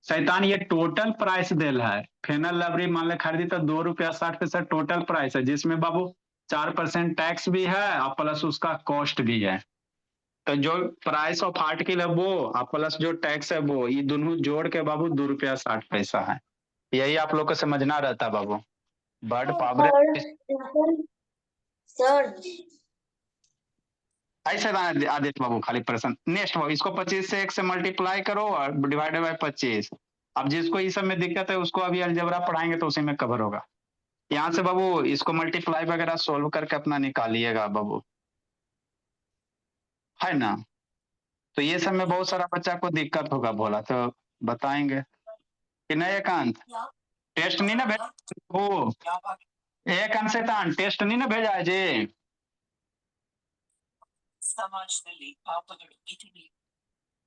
शैतान ये टोटल प्राइस देल है। फेनल लवरी मान ले खरीदी तो ₹2.60 टोटल प्राइस है, जिसमें बाबू 4% टैक्स भी है और प्लस उसका कॉस्ट भी है। तो जो प्राइस ऑफ आर्टिकल है वो और प्लस जो टैक्स है वो, ये दोनों जोड़ के बाबू ₹2.60 है। यही आप लोग को समझना रहता बाबू। बर्ड पावर और सर ऐसे आदित्य बाबू खाली प्रश्न। नेक्स्ट बाबू, इसको 25 से 1 से मल्टीप्लाई करो और डिवाइडेड बाय 25। अब जिसको इस सब में दिक्कत है उसको अभी अलजेब्रा पढ़ाएंगे तो उसी में कवर होगा। यहाँ से बाबू इसको मल्टीप्लाई वगैरह सोल्व करके अपना निकालिएगा बाबू, है ना। तो ये सब में बहुत सारा बच्चा को दिक्कत होगा बोला, तो बताएंगे कि नहीं। एकांत टेस्ट नहीं ना भेजा वो, एक अंशेतान टेस्ट नहीं ना भेजा है जी।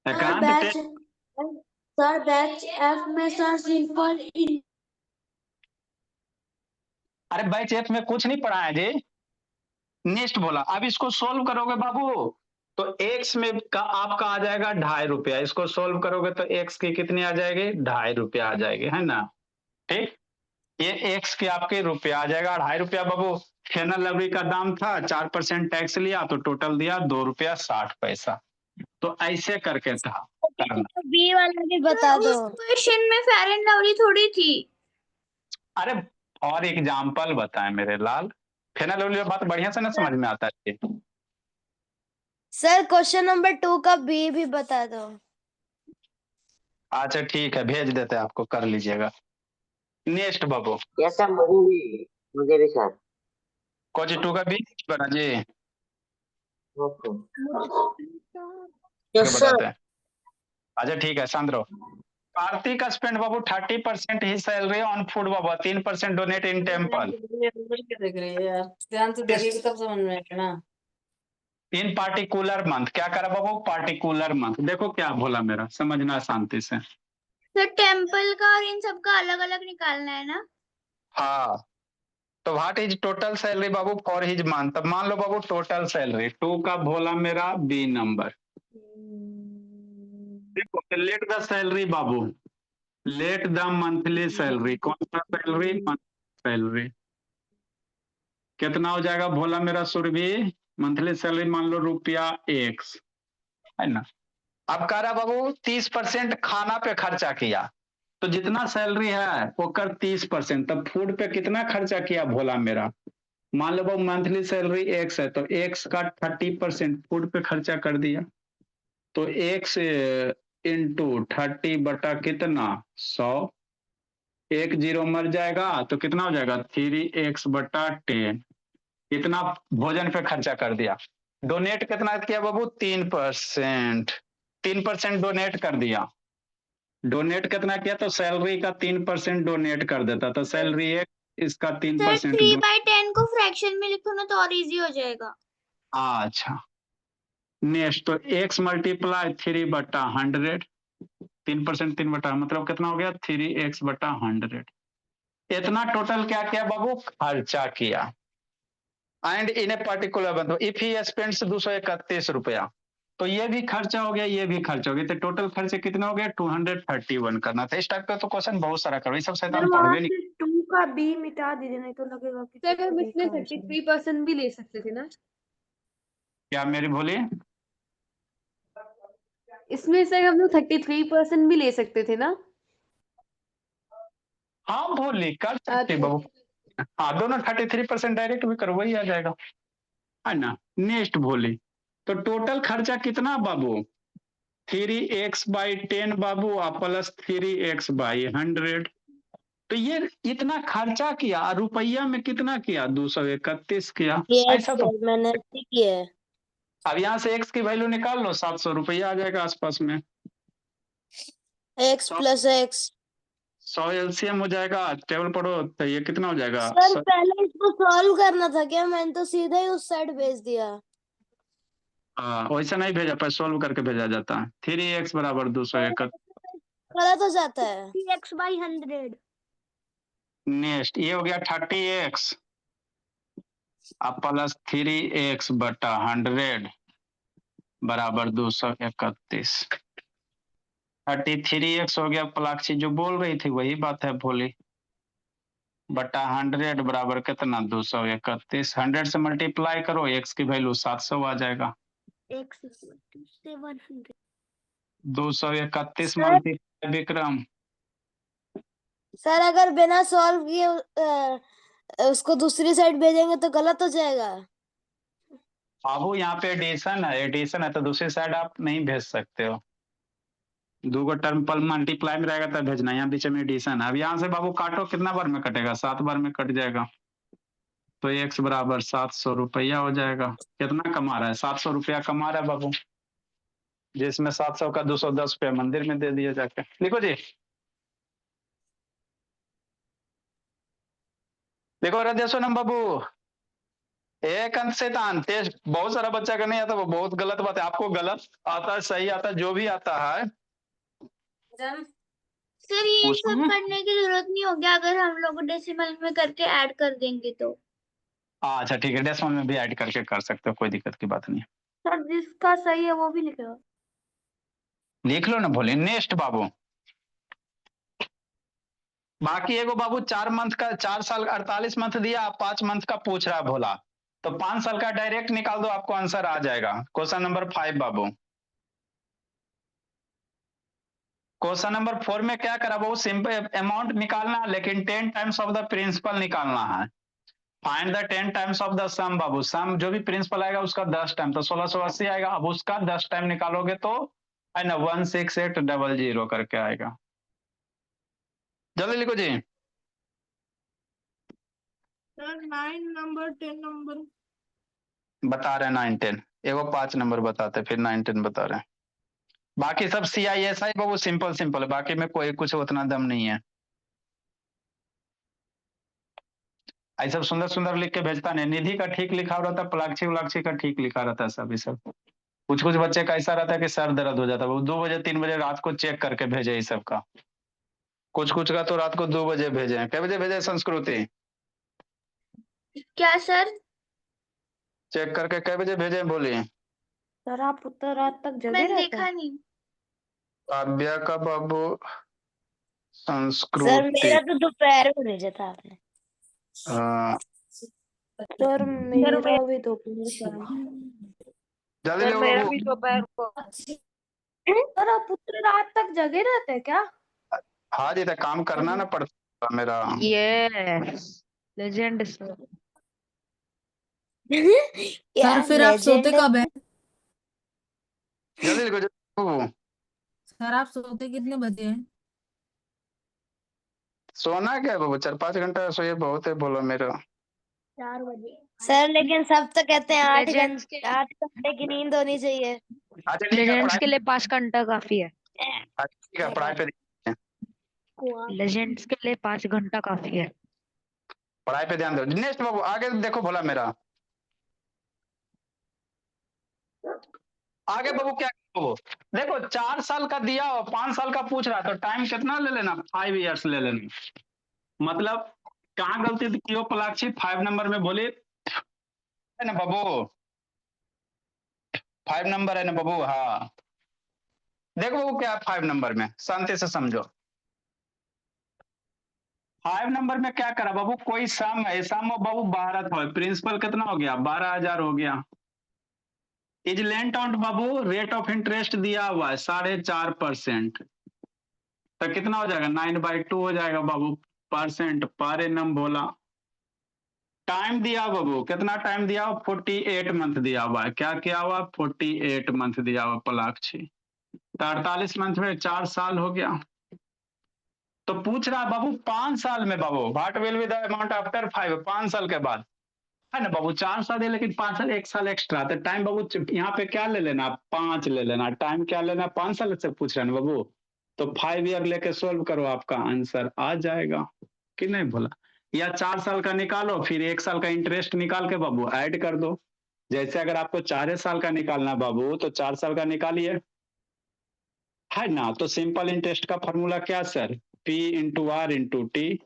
Ekant batch test, sir batch F में सर सिंपल अरे बैच एफ में कुछ नहीं पढ़ा है जी। नेक्स्ट बोला, अब इसको सोल्व करोगे बाबू तो x में का आपका आ जाएगा ₹2.50। इसको सोल्व करोगे तो x की कितनी आ जाएगी, ₹2.50 आ जाएगी, है ना। ठीक, ये x के आपके रुपया आ जाएगा ₹2.50 बाबू। फेनल लवरी का दाम था, 4% टैक्स लिया तो टोटल दिया ₹2.60। तो ऐसे करके था करना। बी वाला भी बता दो। क्वेश्चन में फेयर एंड लवली थोड़ी थी। अरे और एग्जाम्पल बताएं मेरे लाल, फेनल लवली बात बढ़िया से ना समझ में आता है। सर क्वेश्चन नंबर 2 का बी भी बता दो। अच्छा ठीक है, भेज देते हैं आपको, कर लीजिएगा। नेक्स्ट बाबू, यस सर, मुझे भी सर। कोच 2 का भी बना जी, यस सर बताते हैं। अच्छा ठीक है, शांत रहो। Kartik spend Babu 30% he salary on food Babu, 3% donate in temple देख रही है यार, ध्यान से देखिए तब समझ में आएगा ना। इन पार्टिकुलर मंथ। क्या करा बाबू, पार्टिकुलर मंथ। देखो क्या बोला मेरा, समझना शांति से। सर टेम्पल का और इन सब का अलग अलग निकालना है ना। हाँ, तो what is total salary Babu for his month. तब मान लो बाबू टोटल सैलरी 2 का बोला मेरा बी नंबर। देखो let the salary Babu, let the monthly salary. कौन सा सैलरी, मंथली सैलरी। कितना हो जाएगा भोला मेरा सुरभि, मंथली सैलरी मान लो ₹1, है ना। अब कह रहा बाबू 30% खाना पे खर्चा किया, तो जितना सैलरी है वो कर 30%। तब फूड पे कितना खर्चा किया भोला मेरा। मान लो बाबू मंथली सैलरी X है तो X का 30% फूड पे खर्चा कर दिया, तो X इंटू 30 बटा कितना 100, 1 0 मर जाएगा तो कितना हो जाएगा 3x बटा 10। इतना भोजन पे खर्चा कर दिया। डोनेट कितना किया बाबू 3%, 3% डोनेट कर दिया। डोनेट कितना किया, तो सैलरी का 3% डोनेट कर देता, तो सैलरी एक, इसका सर 3% 3/10 को फ्रैक्शन में लिखो ना तो और इजी हो जाएगा। अच्छा नेक्स्ट, तो x मल्टीप्लाई 3 बटा 100, 3% 3 बटा मतलब कितना हो गया 3x बटा 100। इतना टोटल क्या किया बाबू, खर्चा किया। एंड इन ए पर्टिकुलर बंद, इफ ही स्पेंड्स ₹231, तो ये भी खर्चा हो गया, ये भी खर्चा हो गया, तो टोटल खर्चे कितना हो गया 231 करना था। इस टाइप का तो क्वेश्चन बहुत सारा करो, ये सब शैतान पढ़वे नहीं। 2 का बी मिटा दीजिए, नहीं तो लगेगा कि सर हम बी इसमें का आंसर है। 33% भी ले सकते थे ना। क्या मेरी बोली, इसमें सर हम लोग 33% भी ले सकते थे ना। हाँ बोली कर सकते तो बाबू। हाँ दोनों 33% डायरेक्ट भी करो, वही आ जाएगा, है ना। नेक्स्ट बोली, तो टोटल खर्चा कितना बाबू 3x/10 बाबू प्लस 3x/100। तो ये इतना खर्चा किया, रुपया में कितना किया 231 किया। यस ऐसा तो सर, मैंने ऐसे किया है। अब यहाँ से x की वैल्यू निकाल लो, 700 रुपया आ जाएगा आसपास में। x plus x. 100 एलसीएम हो जाएगा, टेबल पढ़ो तो ये कितना हो जाएगा सर पहले इसको सॉल्व करना था क्या, मैंने तो सीधा ही उस साइड भेज दिया। वैसा नहीं भेजा, पर सोल्व करके भेजा जाता है। 3x बराबर 231। गलत हो जाता है। 3x/100। नेक्स्ट ये हो गया 30x अब प्लस 3x बटा 100 बराबर 231, 33x हो गया पलाक्षी, जो बोल रही थी वही बात है भोली। बटा 100 बराबर कितना 231। 100 से मल्टीप्लाई करो, x की वैल्यू 700 आ जाएगा। 231 सर मल्टीप्लाई विक्रम। सर अगर बिना सॉल्व किए उसको दूसरी साइड भेजेंगे तो गलत हो जाएगा। बाबू यहाँ पे एडिशन है तो दूसरी साइड आप नहीं भेज सकते हो। दो गो टर्म पर मल्टीप्लाई में रहेगा तब भेजना, यहाँ बीच में एडिशन है। अब यहाँ से बाबू काटो, कितना बार में कटेगा? 7 बार में कट जाएगा। तो x बराबर 700 रुपया हो जाएगा। कितना कमा रहा है? 700 रुपया कमा रहा है बाबू, जिसमें 700 का 210 रुपया मंदिर में दे दिया जाके। लिखो जी, देखो हृदय सोनम बाबू, एक अंक से टेस्ट बहुत सारा बच्चा का नहीं आता, वो बहुत गलत बात है। आपको गलत आता है, सही आता है, जो भी आता है सर ये सब उसमें करने की जरूरत नहीं होगी अगर हम लोग डेसिमल में करके ऐड कर देंगे तो। अच्छा ठीक है, डेसिमल में भी ऐड करके कर सकते हो, कोई दिक्कत की बात नहीं है। सर जिसका सही है वो भी लिखो। लिख लो ना भोले। नेक्स्ट बाबू, बाकी एगो बाबू 4 मंथ का, 4 साल 48 मंथ दिया, 5 मंथ का पूछ रहा है भोला, तो 5 साल का डायरेक्ट निकाल दो, आपको आंसर आ जाएगा। क्वेश्चन नंबर 5 बाबू। क्वेश्चन नंबर 4 में क्या करा बाबू? सिंपल अमाउंट निकालना, लेकिन 10 टाइम्स ऑफ द प्रिंसिपल निकालना है। Find the 10 times of the sum बाबू। सम जो भी प्रिंसिपल आएगा उसका 10 टाइम, तो 1680 आएगा। अब उसका 10 टाइम निकालोगे तो है ना 16800 करके आएगा। जल्दी लिखो जी। सर 9 नंबर 10 नंबर बता रहे हैं 9 10, एगो 5 नंबर बताते, फिर 9 10 बता रहे हैं। बाकी सब CISI बाबू सिंपल सिंपल है, बाकी में कोई कुछ उतना दम नहीं है। ऐसा सब सुंदर सुंदर लिख के भेजता नहीं। निधि का ठीक लिखा रहता है, पलाक्षी उलाक्षी का ठीक लिखा रहता है, सब ये सब। कुछ कुछ बच्चे का ऐसा रहता है कि सर दर्द हो जाता है, वो 2 बजे 3 बजे रात को चेक करके भेजे इस सब का। कुछ कुछ का तो रात को 2 बजे भेजे। क्या बजे भेजे संस्कृति? क्या सर? चेक करके कै बजे भेजे बोलिए। सर आप उतना रात तक जगे मैंने रहते देखा हैं? नहीं। काव्या का बाबू, सर संस्कृति, मेरा तो दोपहर में भेजा था आपने। सर मेरा भी दोपहर का है। जल्दी ले बाबू। दोपहर को। सर आप उतनी रात तक जगे रहते हैं क्या? हाँ जी, तो काम करना ना पड़ता मेरा। ये लेजेंड सर। सर फिर आप सोते कब है? जल्दी लिखो बाबू। सर आप सोते कितने बजे हैं? सोना क्या है बाबू, 4-5 घंटा सोइए बहुत है, बोलो मेरा। 4 बजे। सर लेकिन सब तो कहते हैं 8 लेजेंड्स घंटे 8 घंटे की नींद होनी चाहिए। अच्छा ठीक है, लेजेंड्स पढ़ाई के लिए 5 घंटा काफी है। ठीक है, पढ़ाई पे लेजेंड्स के लिए 5 घंटा काफी है। पढ़ाई पे ध्यान दो। नेक्स्ट बाबू आगे देखो भोला मेरा। आगे बाबू क्या बाबू देखो, 4 साल का दिया और 5 साल का पूछ रहा, तो टाइम कितना ले लेना? 5 इयर्स ले लेना। मतलब कहाँ गलती की हो पलाक्षी? 5 नंबर में बोली है ना बाबू, 5 नंबर है ना बाबू? हाँ देखो बाबू क्या 5 नंबर में, शांति से समझो। 5 नंबर में क्या करा बाबू? कोई सम है, सम बाबू 12 था, प्रिंसिपल कितना हो गया? 12,000 हो गया। Is lent out Babu, rate of interest दिया हुआ है 4.5%, तो कितना हो जाएगा? 9/2 हो जाएगा बाबू, परसेंट पर एनम बोला। टाइम दिया बाबू, कितना टाइम दिया हुआ? 48 मंथ दिया हुआ है। क्या किया हुआ? 48 मंथ दिया हुआ पलाक्षी, तो 48 मंथ में 4 साल हो गया। तो पूछ रहा है बाबू 5 साल में बाबू, what will be the amount after 5, 5 साल के बाद है ना बाबू। 4 साल है लेकिन 5 साल 1 साल एक्स्ट्रा, तो टाइम बाबू यहाँ पे क्या ले लेना? 5 ले लेना। टाइम क्या लेना? 5 साल से पूछ रहे हैं बाबू, तो 5 ईयर लेके सोल्व करो, आपका आंसर आ जाएगा कि नहीं बोला? या 4 साल का निकालो, फिर 1 साल का इंटरेस्ट निकाल के बाबू ऐड कर दो। जैसे अगर आपको 4 साल का निकालना बाबू, तो 4 साल का निकालिए है ना। तो सिंपल इंटरेस्ट का फॉर्मूला क्या sir? P into R into T,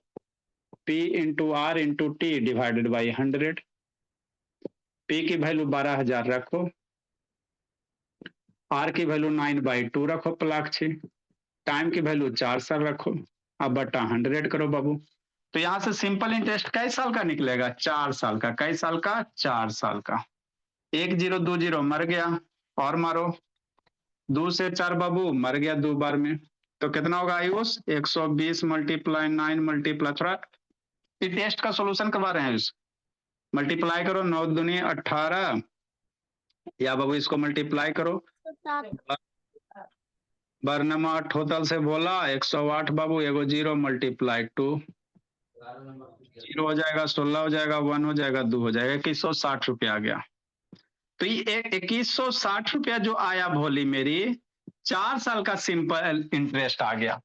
P into R into T divided by 100। P की वैल्यू 12,000 रखो, R की वैल्यू 9/2 रखो पलाक्षी, टाइम की वैल्यू 4 साल रखो, अब बटा 100 करो बाबू। तो यहां से सिंपल इंटरेस्ट कै साल का निकलेगा? 4 साल का। कै साल का? 4 साल का। 1 0 2 0 मर गया, और मारो 2 से 4 बाबू मर गया 2 बार में। तो कितना होगा आयुष? 120 मल्टीप्लाई 9 मल्टीप्लाई, थोड़ा टेस्ट का सोल्यूशन करवा रहे हैं, मल्टीप्लाई करो, 9 दूनी 18, या बाबू इसको मल्टीप्लाई करो, बरनमा टोटल से बोला 108 बाबू, एगो 0 मल्टीप्लाई 2, 0 हो जाएगा, 16 हो जाएगा, 1 हो जाएगा, 2 हो जाएगा, 2160 रुपया आ गया। तो ये 2160 रुपया जो आया भोली मेरी, 4 साल का सिंपल इंटरेस्ट आ गया।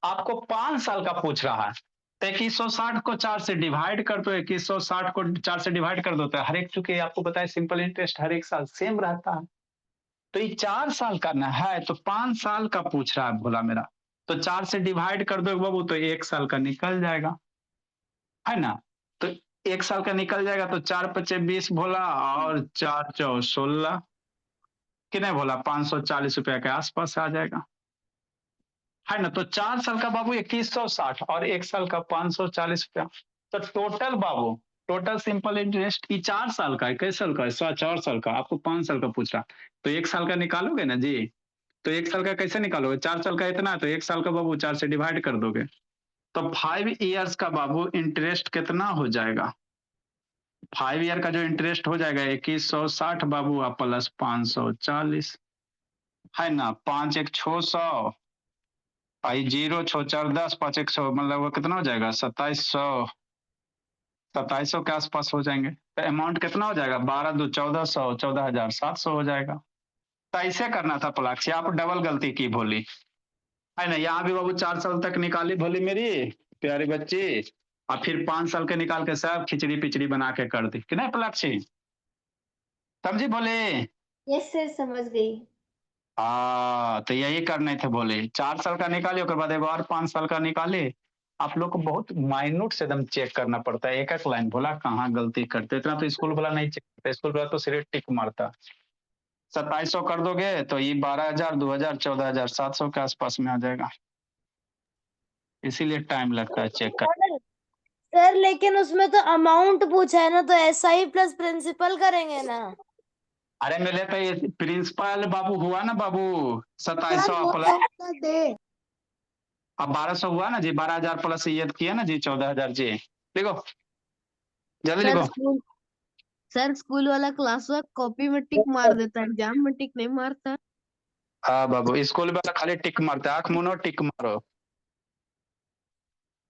आपको 5 साल का पूछ रहा है, तो 2160 को 4 से डिवाइड कर दो, 2160 को 4 से डिवाइड कर दो, तो हर एक, चूंकि आपको बताया सिंपल इंटरेस्ट हर एक साल सेम रहता है, तो ये 4 साल का ना है, तो 5 साल का पूछ रहा है भोला मेरा, तो 4 से डिवाइड कर दो बाबू, तो 1 साल का निकल जाएगा, है ना। तो 1 साल का निकल जाएगा, तो 4 पचे 20 भोला, और 4 चौ 16, कितने भोला? 540 रुपया के आसपास आ जाएगा, है ना। तो 4 साल का बाबू 2160 और 1 साल का 540 रुपया, तो टोटल बाबू, टोटल सिंपल इंटरेस्ट 4 साल का है, कैसे साल का है? 4 साल का। आपको 5 साल का पूछ रहा, तो 1 साल का निकालोगे ना जी, तो 1 साल का कैसे निकालोगे? 4 साल का इतना, तो 1 साल का बाबू 4 से डिवाइड कर दोगे, तो 5 ईयर्स का बाबू इंटरेस्ट कितना हो जाएगा? 5 ईयर का जो इंटरेस्ट हो जाएगा 2160 बाबू, आप प्लस 540, है ना। 5 1 600, आई 0 6 4 10, 5 1 100, मतलब वो कितना हो जाएगा? 2700 के आसपास हो जाएंगे। तो अमाउंट कितना हो जाएगा? 12 2 1400, 14700 हो जाएगा। तो ऐसे करना था प्लाक्सी, आप डबल गलती की भोली, है ना। यहाँ भी बाबू 4 साल तक निकाली भोली मेरी प्यारी बच्ची, और फिर 5 साल के निकाल के सब खिचड़ी पिचड़ी बना के कर दी कि नहीं प्लाक्सी? समझी बोले? यस सर, समझ गई। तो यही करने थे बोले। 4 साल का निकाले, उसके बाद एक और 5 साल का निकाले। आप लोग को बहुत माइन्यूट से एकदम चेक करना पड़ता है, एक एक लाइन भोला कहाँ गलती करते, इतना तो स्कूल वाला नहीं चेक करता, स्कूल वाला तो सिर्फ टिक मारता। 2700 कर दोगे तो ये 12,000 2,000 14,700 के आसपास में आ जाएगा, इसीलिए टाइम लगता है चेक कर। सर लेकिन उसमें तो अमाउंट पूछा है ना, तो SI प्लस प्रिंसिपल करेंगे ना। अरे मिले तो ये प्रिंसिपल बाबू हुआ ना बाबू, 2700 प्लस, अब 1200 हुआ ना जी, 12,000 प्लस ये किया ना जी, 14,000 जी। लिखो जल्दी लिखो। सर स्कूल वाला क्लास वर्क कॉपी में टिक मार देता है, एग्जाम में टिक नहीं मारता। हाँ बाबू, स्कूल वाला खाली टिक मारता है, आंख मुनो टिक मारो।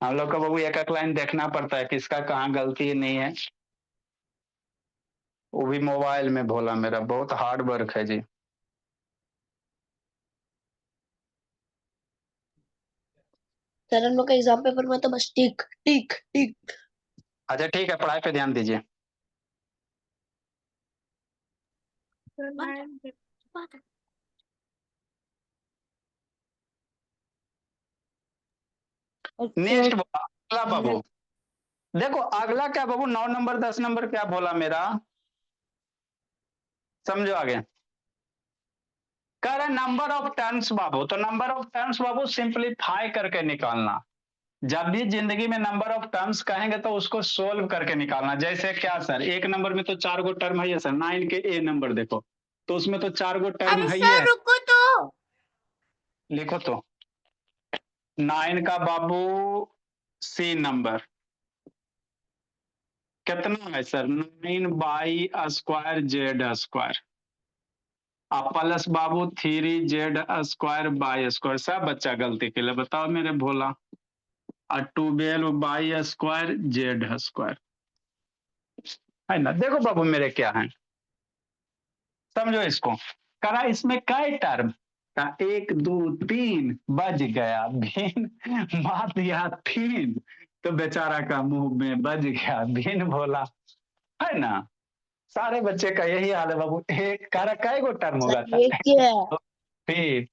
हम लोग को बाबू एक एक लाइन देखना पड़ता है, किसका कहाँ गलती नहीं है, वो भी मोबाइल में भोला मेरा, बहुत हार्ड वर्क है जी। सर हम लोग का एग्जाम पेपर में तो बस टिक टिक टिक। अच्छा ठीक है, पढ़ाई पे ध्यान दीजिए। नेक्स्ट अगला बाबू, देखो अगला क्या बाबू, 9 नंबर 10 नंबर क्या बोला मेरा, समझो आगे। कह रहे नंबर ऑफ टर्म्स बाबू, तो number of terms Babu simplify करके निकालना। जब भी जिंदगी में नंबर ऑफ टर्म्स कहेंगे तो उसको सोल्व करके निकालना। जैसे क्या सर, एक नंबर में तो 4 गो टर्म है सर, 9 के ए नंबर देखो, तो उसमें तो 4 गो टर्म है ही है। रुको तो, लिखो तो 9 का बाबू सी नंबर कितना है sir? 9 by square Z square, plus Babu 3 Z square by square. सब बच्चा गलती के लिए बताओ मेरे भोला, और 12 बाई स्क्वायर जेड स्क्वायर, है ना। देखो बाबू मेरे क्या है, समझो इसको। करा इसमें कई टर्म का, 1 2 3 बज गया भिन, मार दिया 3, तो बेचारा का मुंह में बज गया भिन भोला, है ना। सारे बच्चे का यही हाल है बाबू। एक करा कई गो टर्म होगा था, ये क्या फिर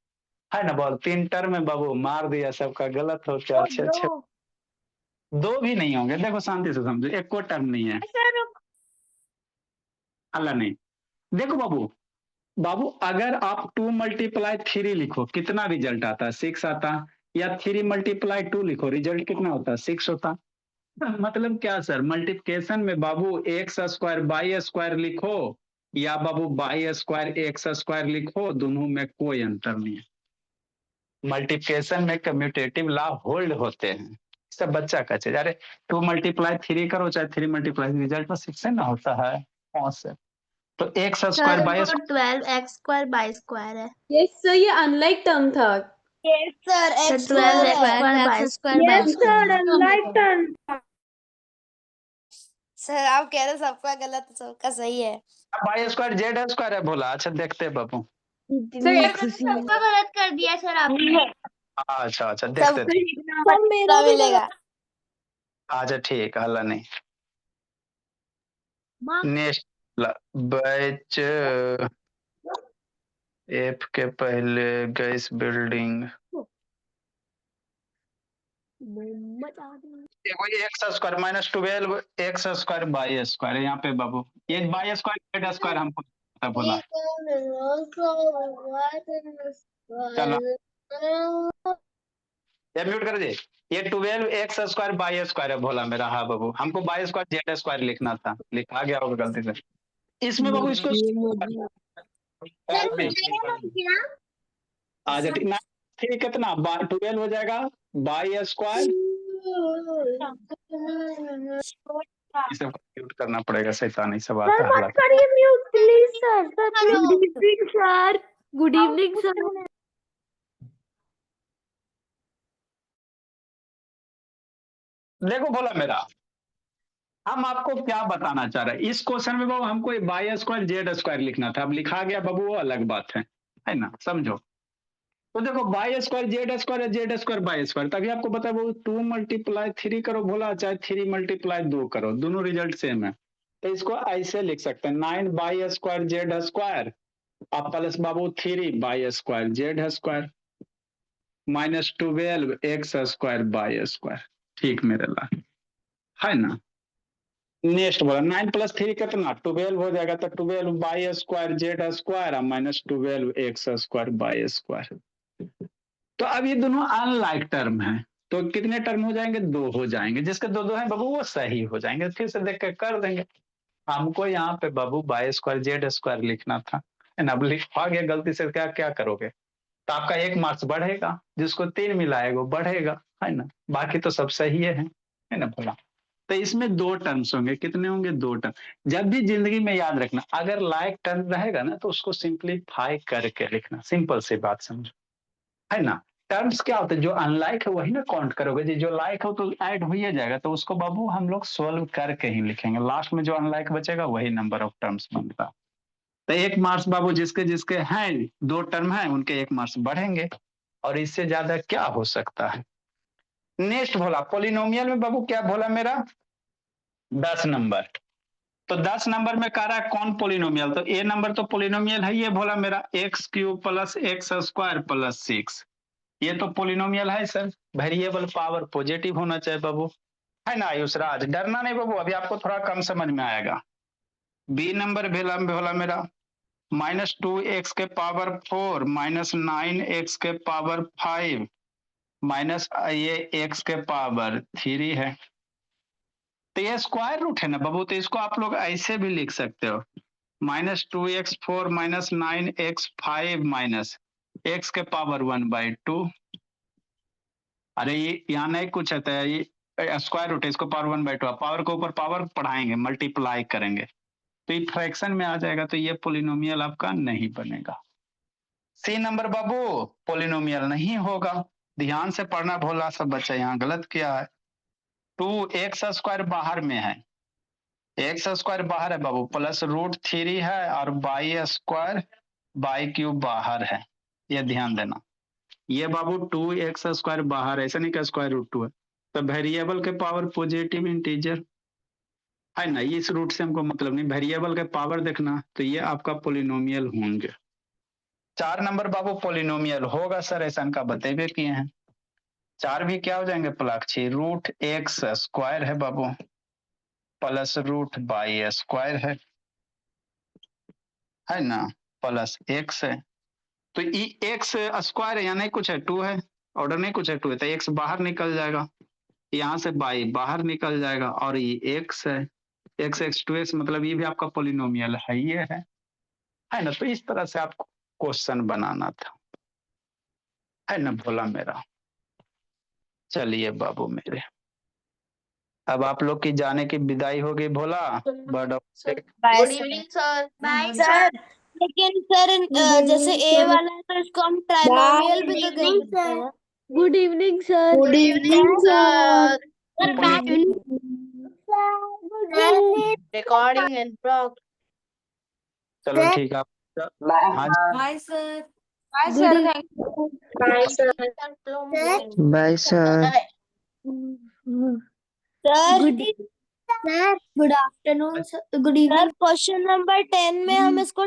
है ना बोल 3 टर्म में बाबू मार दिया, सबका गलत हो गया। अच्छे अच्छे 2 भी नहीं होंगे, देखो शांति से समझो, एक को टर्म नहीं है, अल्लाह नहीं। देखो बाबू बाबू अगर आप 2 मल्टीप्लाई 3 लिखो कितना रिजल्ट आता है? 6 आता। या 3 मल्टीप्लाई 2 लिखो रिजल्ट कितना होता है? 6 होता। मतलब क्या सर, मल्टीप्लिकेशन में बाबू एक्स स्क्वायर बाई स्क्वायर लिखो या बाबू बाई स्क्वायर एक्स स्क्वायर लिखो, दोनों में कोई अंतर नहीं है। मल्टीप्लिकेशन में कम्यूटेटिव लॉ होल्ड होते हैं। सब बच्चा का चीज, अरे 2 मल्टीप्लाई 3 करो चाहे 3 मल्टीप्लाई, रिजल्ट तो 6 से ना होता है। कौन से तो x square by 12x square by square है। यस सर, ये अनलाइक टर्म था। Yes sir, sir 12x square by square by yes sir, unlike term. Sir आप कह रहे सबका गलत सबका सही है। बाई स्क्वायर जेड स्क्वायर है बोला। अच्छा देखते हैं बाबू। सर सबका गलत कर दिया सर आपने। अच्छा अच्छा देखते थे। सर मेरा मिलेगा। अच्छा ठीक, हल्ला नहीं। नेक्स्ट बैच एफ के पहले gas building x square minus 12 x square by square है यहाँ पे बाबू। ये बाई स्क्वायर जेड स्क्वायर हमको पता बोला। चलो ये म्यूट कर दे। ये 12 एक्स स्क्वायर बाई स्क्वायर है बोला मेरा। हाँ बाबू, हमको बाई स्क्वायर जेड स्क्वायर लिखना था, लिखा गया होगा गलती से। इसमें बाबू इसको आ जाती ना। ठीक कितना 12 हो जाएगा बाई स्क्वायर। इसे म्यूट करना पड़ेगा, शैतानी सब आता है। मत करिए mute please sir. Good evening sir. Good evening sir. देखो बोला मेरा, हम आपको क्या बताना चाह रहे हैं इस क्वेश्चन में बाबू, हमको बाई स्क्वायर जेड स्क्वायर लिखना था। अब लिखा गया बाबू वो अलग बात है ना, समझो। तो देखो बाई स्क्वायर जेड स्क्वायर है, जेड स्क्वायर बाई स्क्वायर, तभी आपको पता है वो 2 मल्टीप्लाई 3 करो बोला चाहे 3 मल्टीप्लाई 2 करो, दोनों रिजल्ट सेम है। तो इसको ऐसे लिख सकते हैं 9 बाई स्क्वायर जेड स्क्वायर अब plus Babu 3 by square Z square minus 12 x square by square. ठीक मेरे ला है ना। नेक्स्ट बोला 9 प्लस 3 कितना 12 हो जाएगा। तो 12 by square Z square minus 12 x square by square. तो अब ये दोनों अनलाइक टर्म है, तो कितने टर्म हो जाएंगे? 2 हो जाएंगे। जिसके दो दो हैं बाबू वो सही हो जाएंगे। फिर से देख के कर देंगे। हमको यहाँ पे बाबू बाई स्क्वायर जेड स्क्वायर लिखना था, अब लिखा गया गलती से। क्या क्या करोगे? तो आपका 1 मार्क्स बढ़ेगा, जिसको 3 मिलाएगा बढ़ेगा, है ना। बाकी तो सब सही है ना बोला। तो इसमें 2 टर्म्स होंगे। कितने होंगे? 2 टर्म। जब भी जिंदगी में याद रखना, अगर लाइक टर्म रहेगा ना तो उसको सिंप्लीफाई करके लिखना। सिंपल सी बात समझो, है ना। टर्म्स क्या होते हैं? जो अनलाइक है वही ना काउंट करोगे, जो लाइक हो तो ऐड हो ही जाएगा। तो उसको बाबू हम लोग सोल्व करके ही लिखेंगे। लास्ट में जो अनलाइक बचेगा वही नंबर ऑफ टर्म्स बनता। तो 1 मार्क्स बाबू जिसके जिसके हैं 2 टर्म है उनके 1 मार्क्स बढ़ेंगे, और इससे ज्यादा क्या हो सकता है। नेक्स्ट बोला पोलिनोमियल में बाबू क्या बोला मेरा? 10 नंबर। तो 10 नंबर में कह रहा है कौन पोलिनोमियल? तो ए नंबर तो पोलिनोमियल है, ये बोला मेरा x cube plus x square plus 6। ये तो पोलिनोमियल है सर। वेरिएबल पावर पॉजिटिव होना चाहिए बाबू, है ना आयुषराज। डरना नहीं बाबू, अभी आपको थोड़ा कम समझ में आएगा। बी नंबर बोला मेरा माइनस 2x के पावर 4 माइनस 9x के पावर 5 माइनस ये x के पावर 3 है। तो ये स्क्वायर रूट है ना बाबू, तो इसको आप लोग ऐसे भी लिख सकते हो minus 2x 4 minus 9x 5 minus x के पावर 1/2। अरे ये यहाँ नहीं कुछ है, तो ये स्क्वायर रूट है, इसको पावर 1/2। पावर के ऊपर पावर पढ़ाएंगे, मल्टीप्लाई करेंगे तो ये फ्रैक्शन में आ जाएगा। तो ये पोलिनोमियल आपका नहीं बनेगा। सी नंबर बाबू पोलिनोमियल नहीं होगा। ध्यान से पढ़ना भोला सब बच्चा, यहाँ गलत किया है। 2x स्क्वायर बाहर में है, एक्स स्क्वायर बाहर है बाबू, प्लस √3 है, और बाई स्क्वायर बाई क्यूब बाहर है। ये ध्यान देना। ये बाबू 2x स्क्वायर बाहर है, ऐसा नहीं कि स्क्वायर रूट 2 है। तो वेरिएबल के पावर पॉजिटिव इंटीजर है ना, इस रूट से हमको मतलब नहीं, वेरिएबल के पावर देखना। तो ये आपका पोलिनोमियल होंगे। 4 नंबर बाबू पोलिनोमियल होगा सर, ऐसा इनका बतेबे किए हैं। 4 भी क्या हो जाएंगे पलाक्षी? √x स्क्वायर है बाबू प्लस √y स्क्वायर है ना। प्लस एक्स है, तो ये एक्स स्क्वायर है, यहाँ नहीं कुछ है, 2 है, ऑर्डर नहीं कुछ है, 2 है, तो एक्स बाहर निकल जाएगा, यहाँ से बाई बाहर निकल जाएगा, और ये एक्स है, एक्स एक्स 2x, मतलब ये भी आपका पोलिनोमियल है, ये है ना। तो इस तरह से आपको क्वेश्चन बनाना था, है ना भोला मेरा। चलिए बाबू मेरे, अब आप लोग की जाने की विदाई होगी भोला, बर्ड good evening sir. Bye sir लेकिन सर जैसे ए वाला है तो इसको हम ट्राइनोमियल भी तो कह सकते हैं। Good evening sir. Good evening sir. Recording and program. चलो ठीक है हाँ जी। Bye sir. Bye sir, thank you. Bye sir. Bye sir. Sir good afternoon. Good evening. Sir question number 10 में हम इसको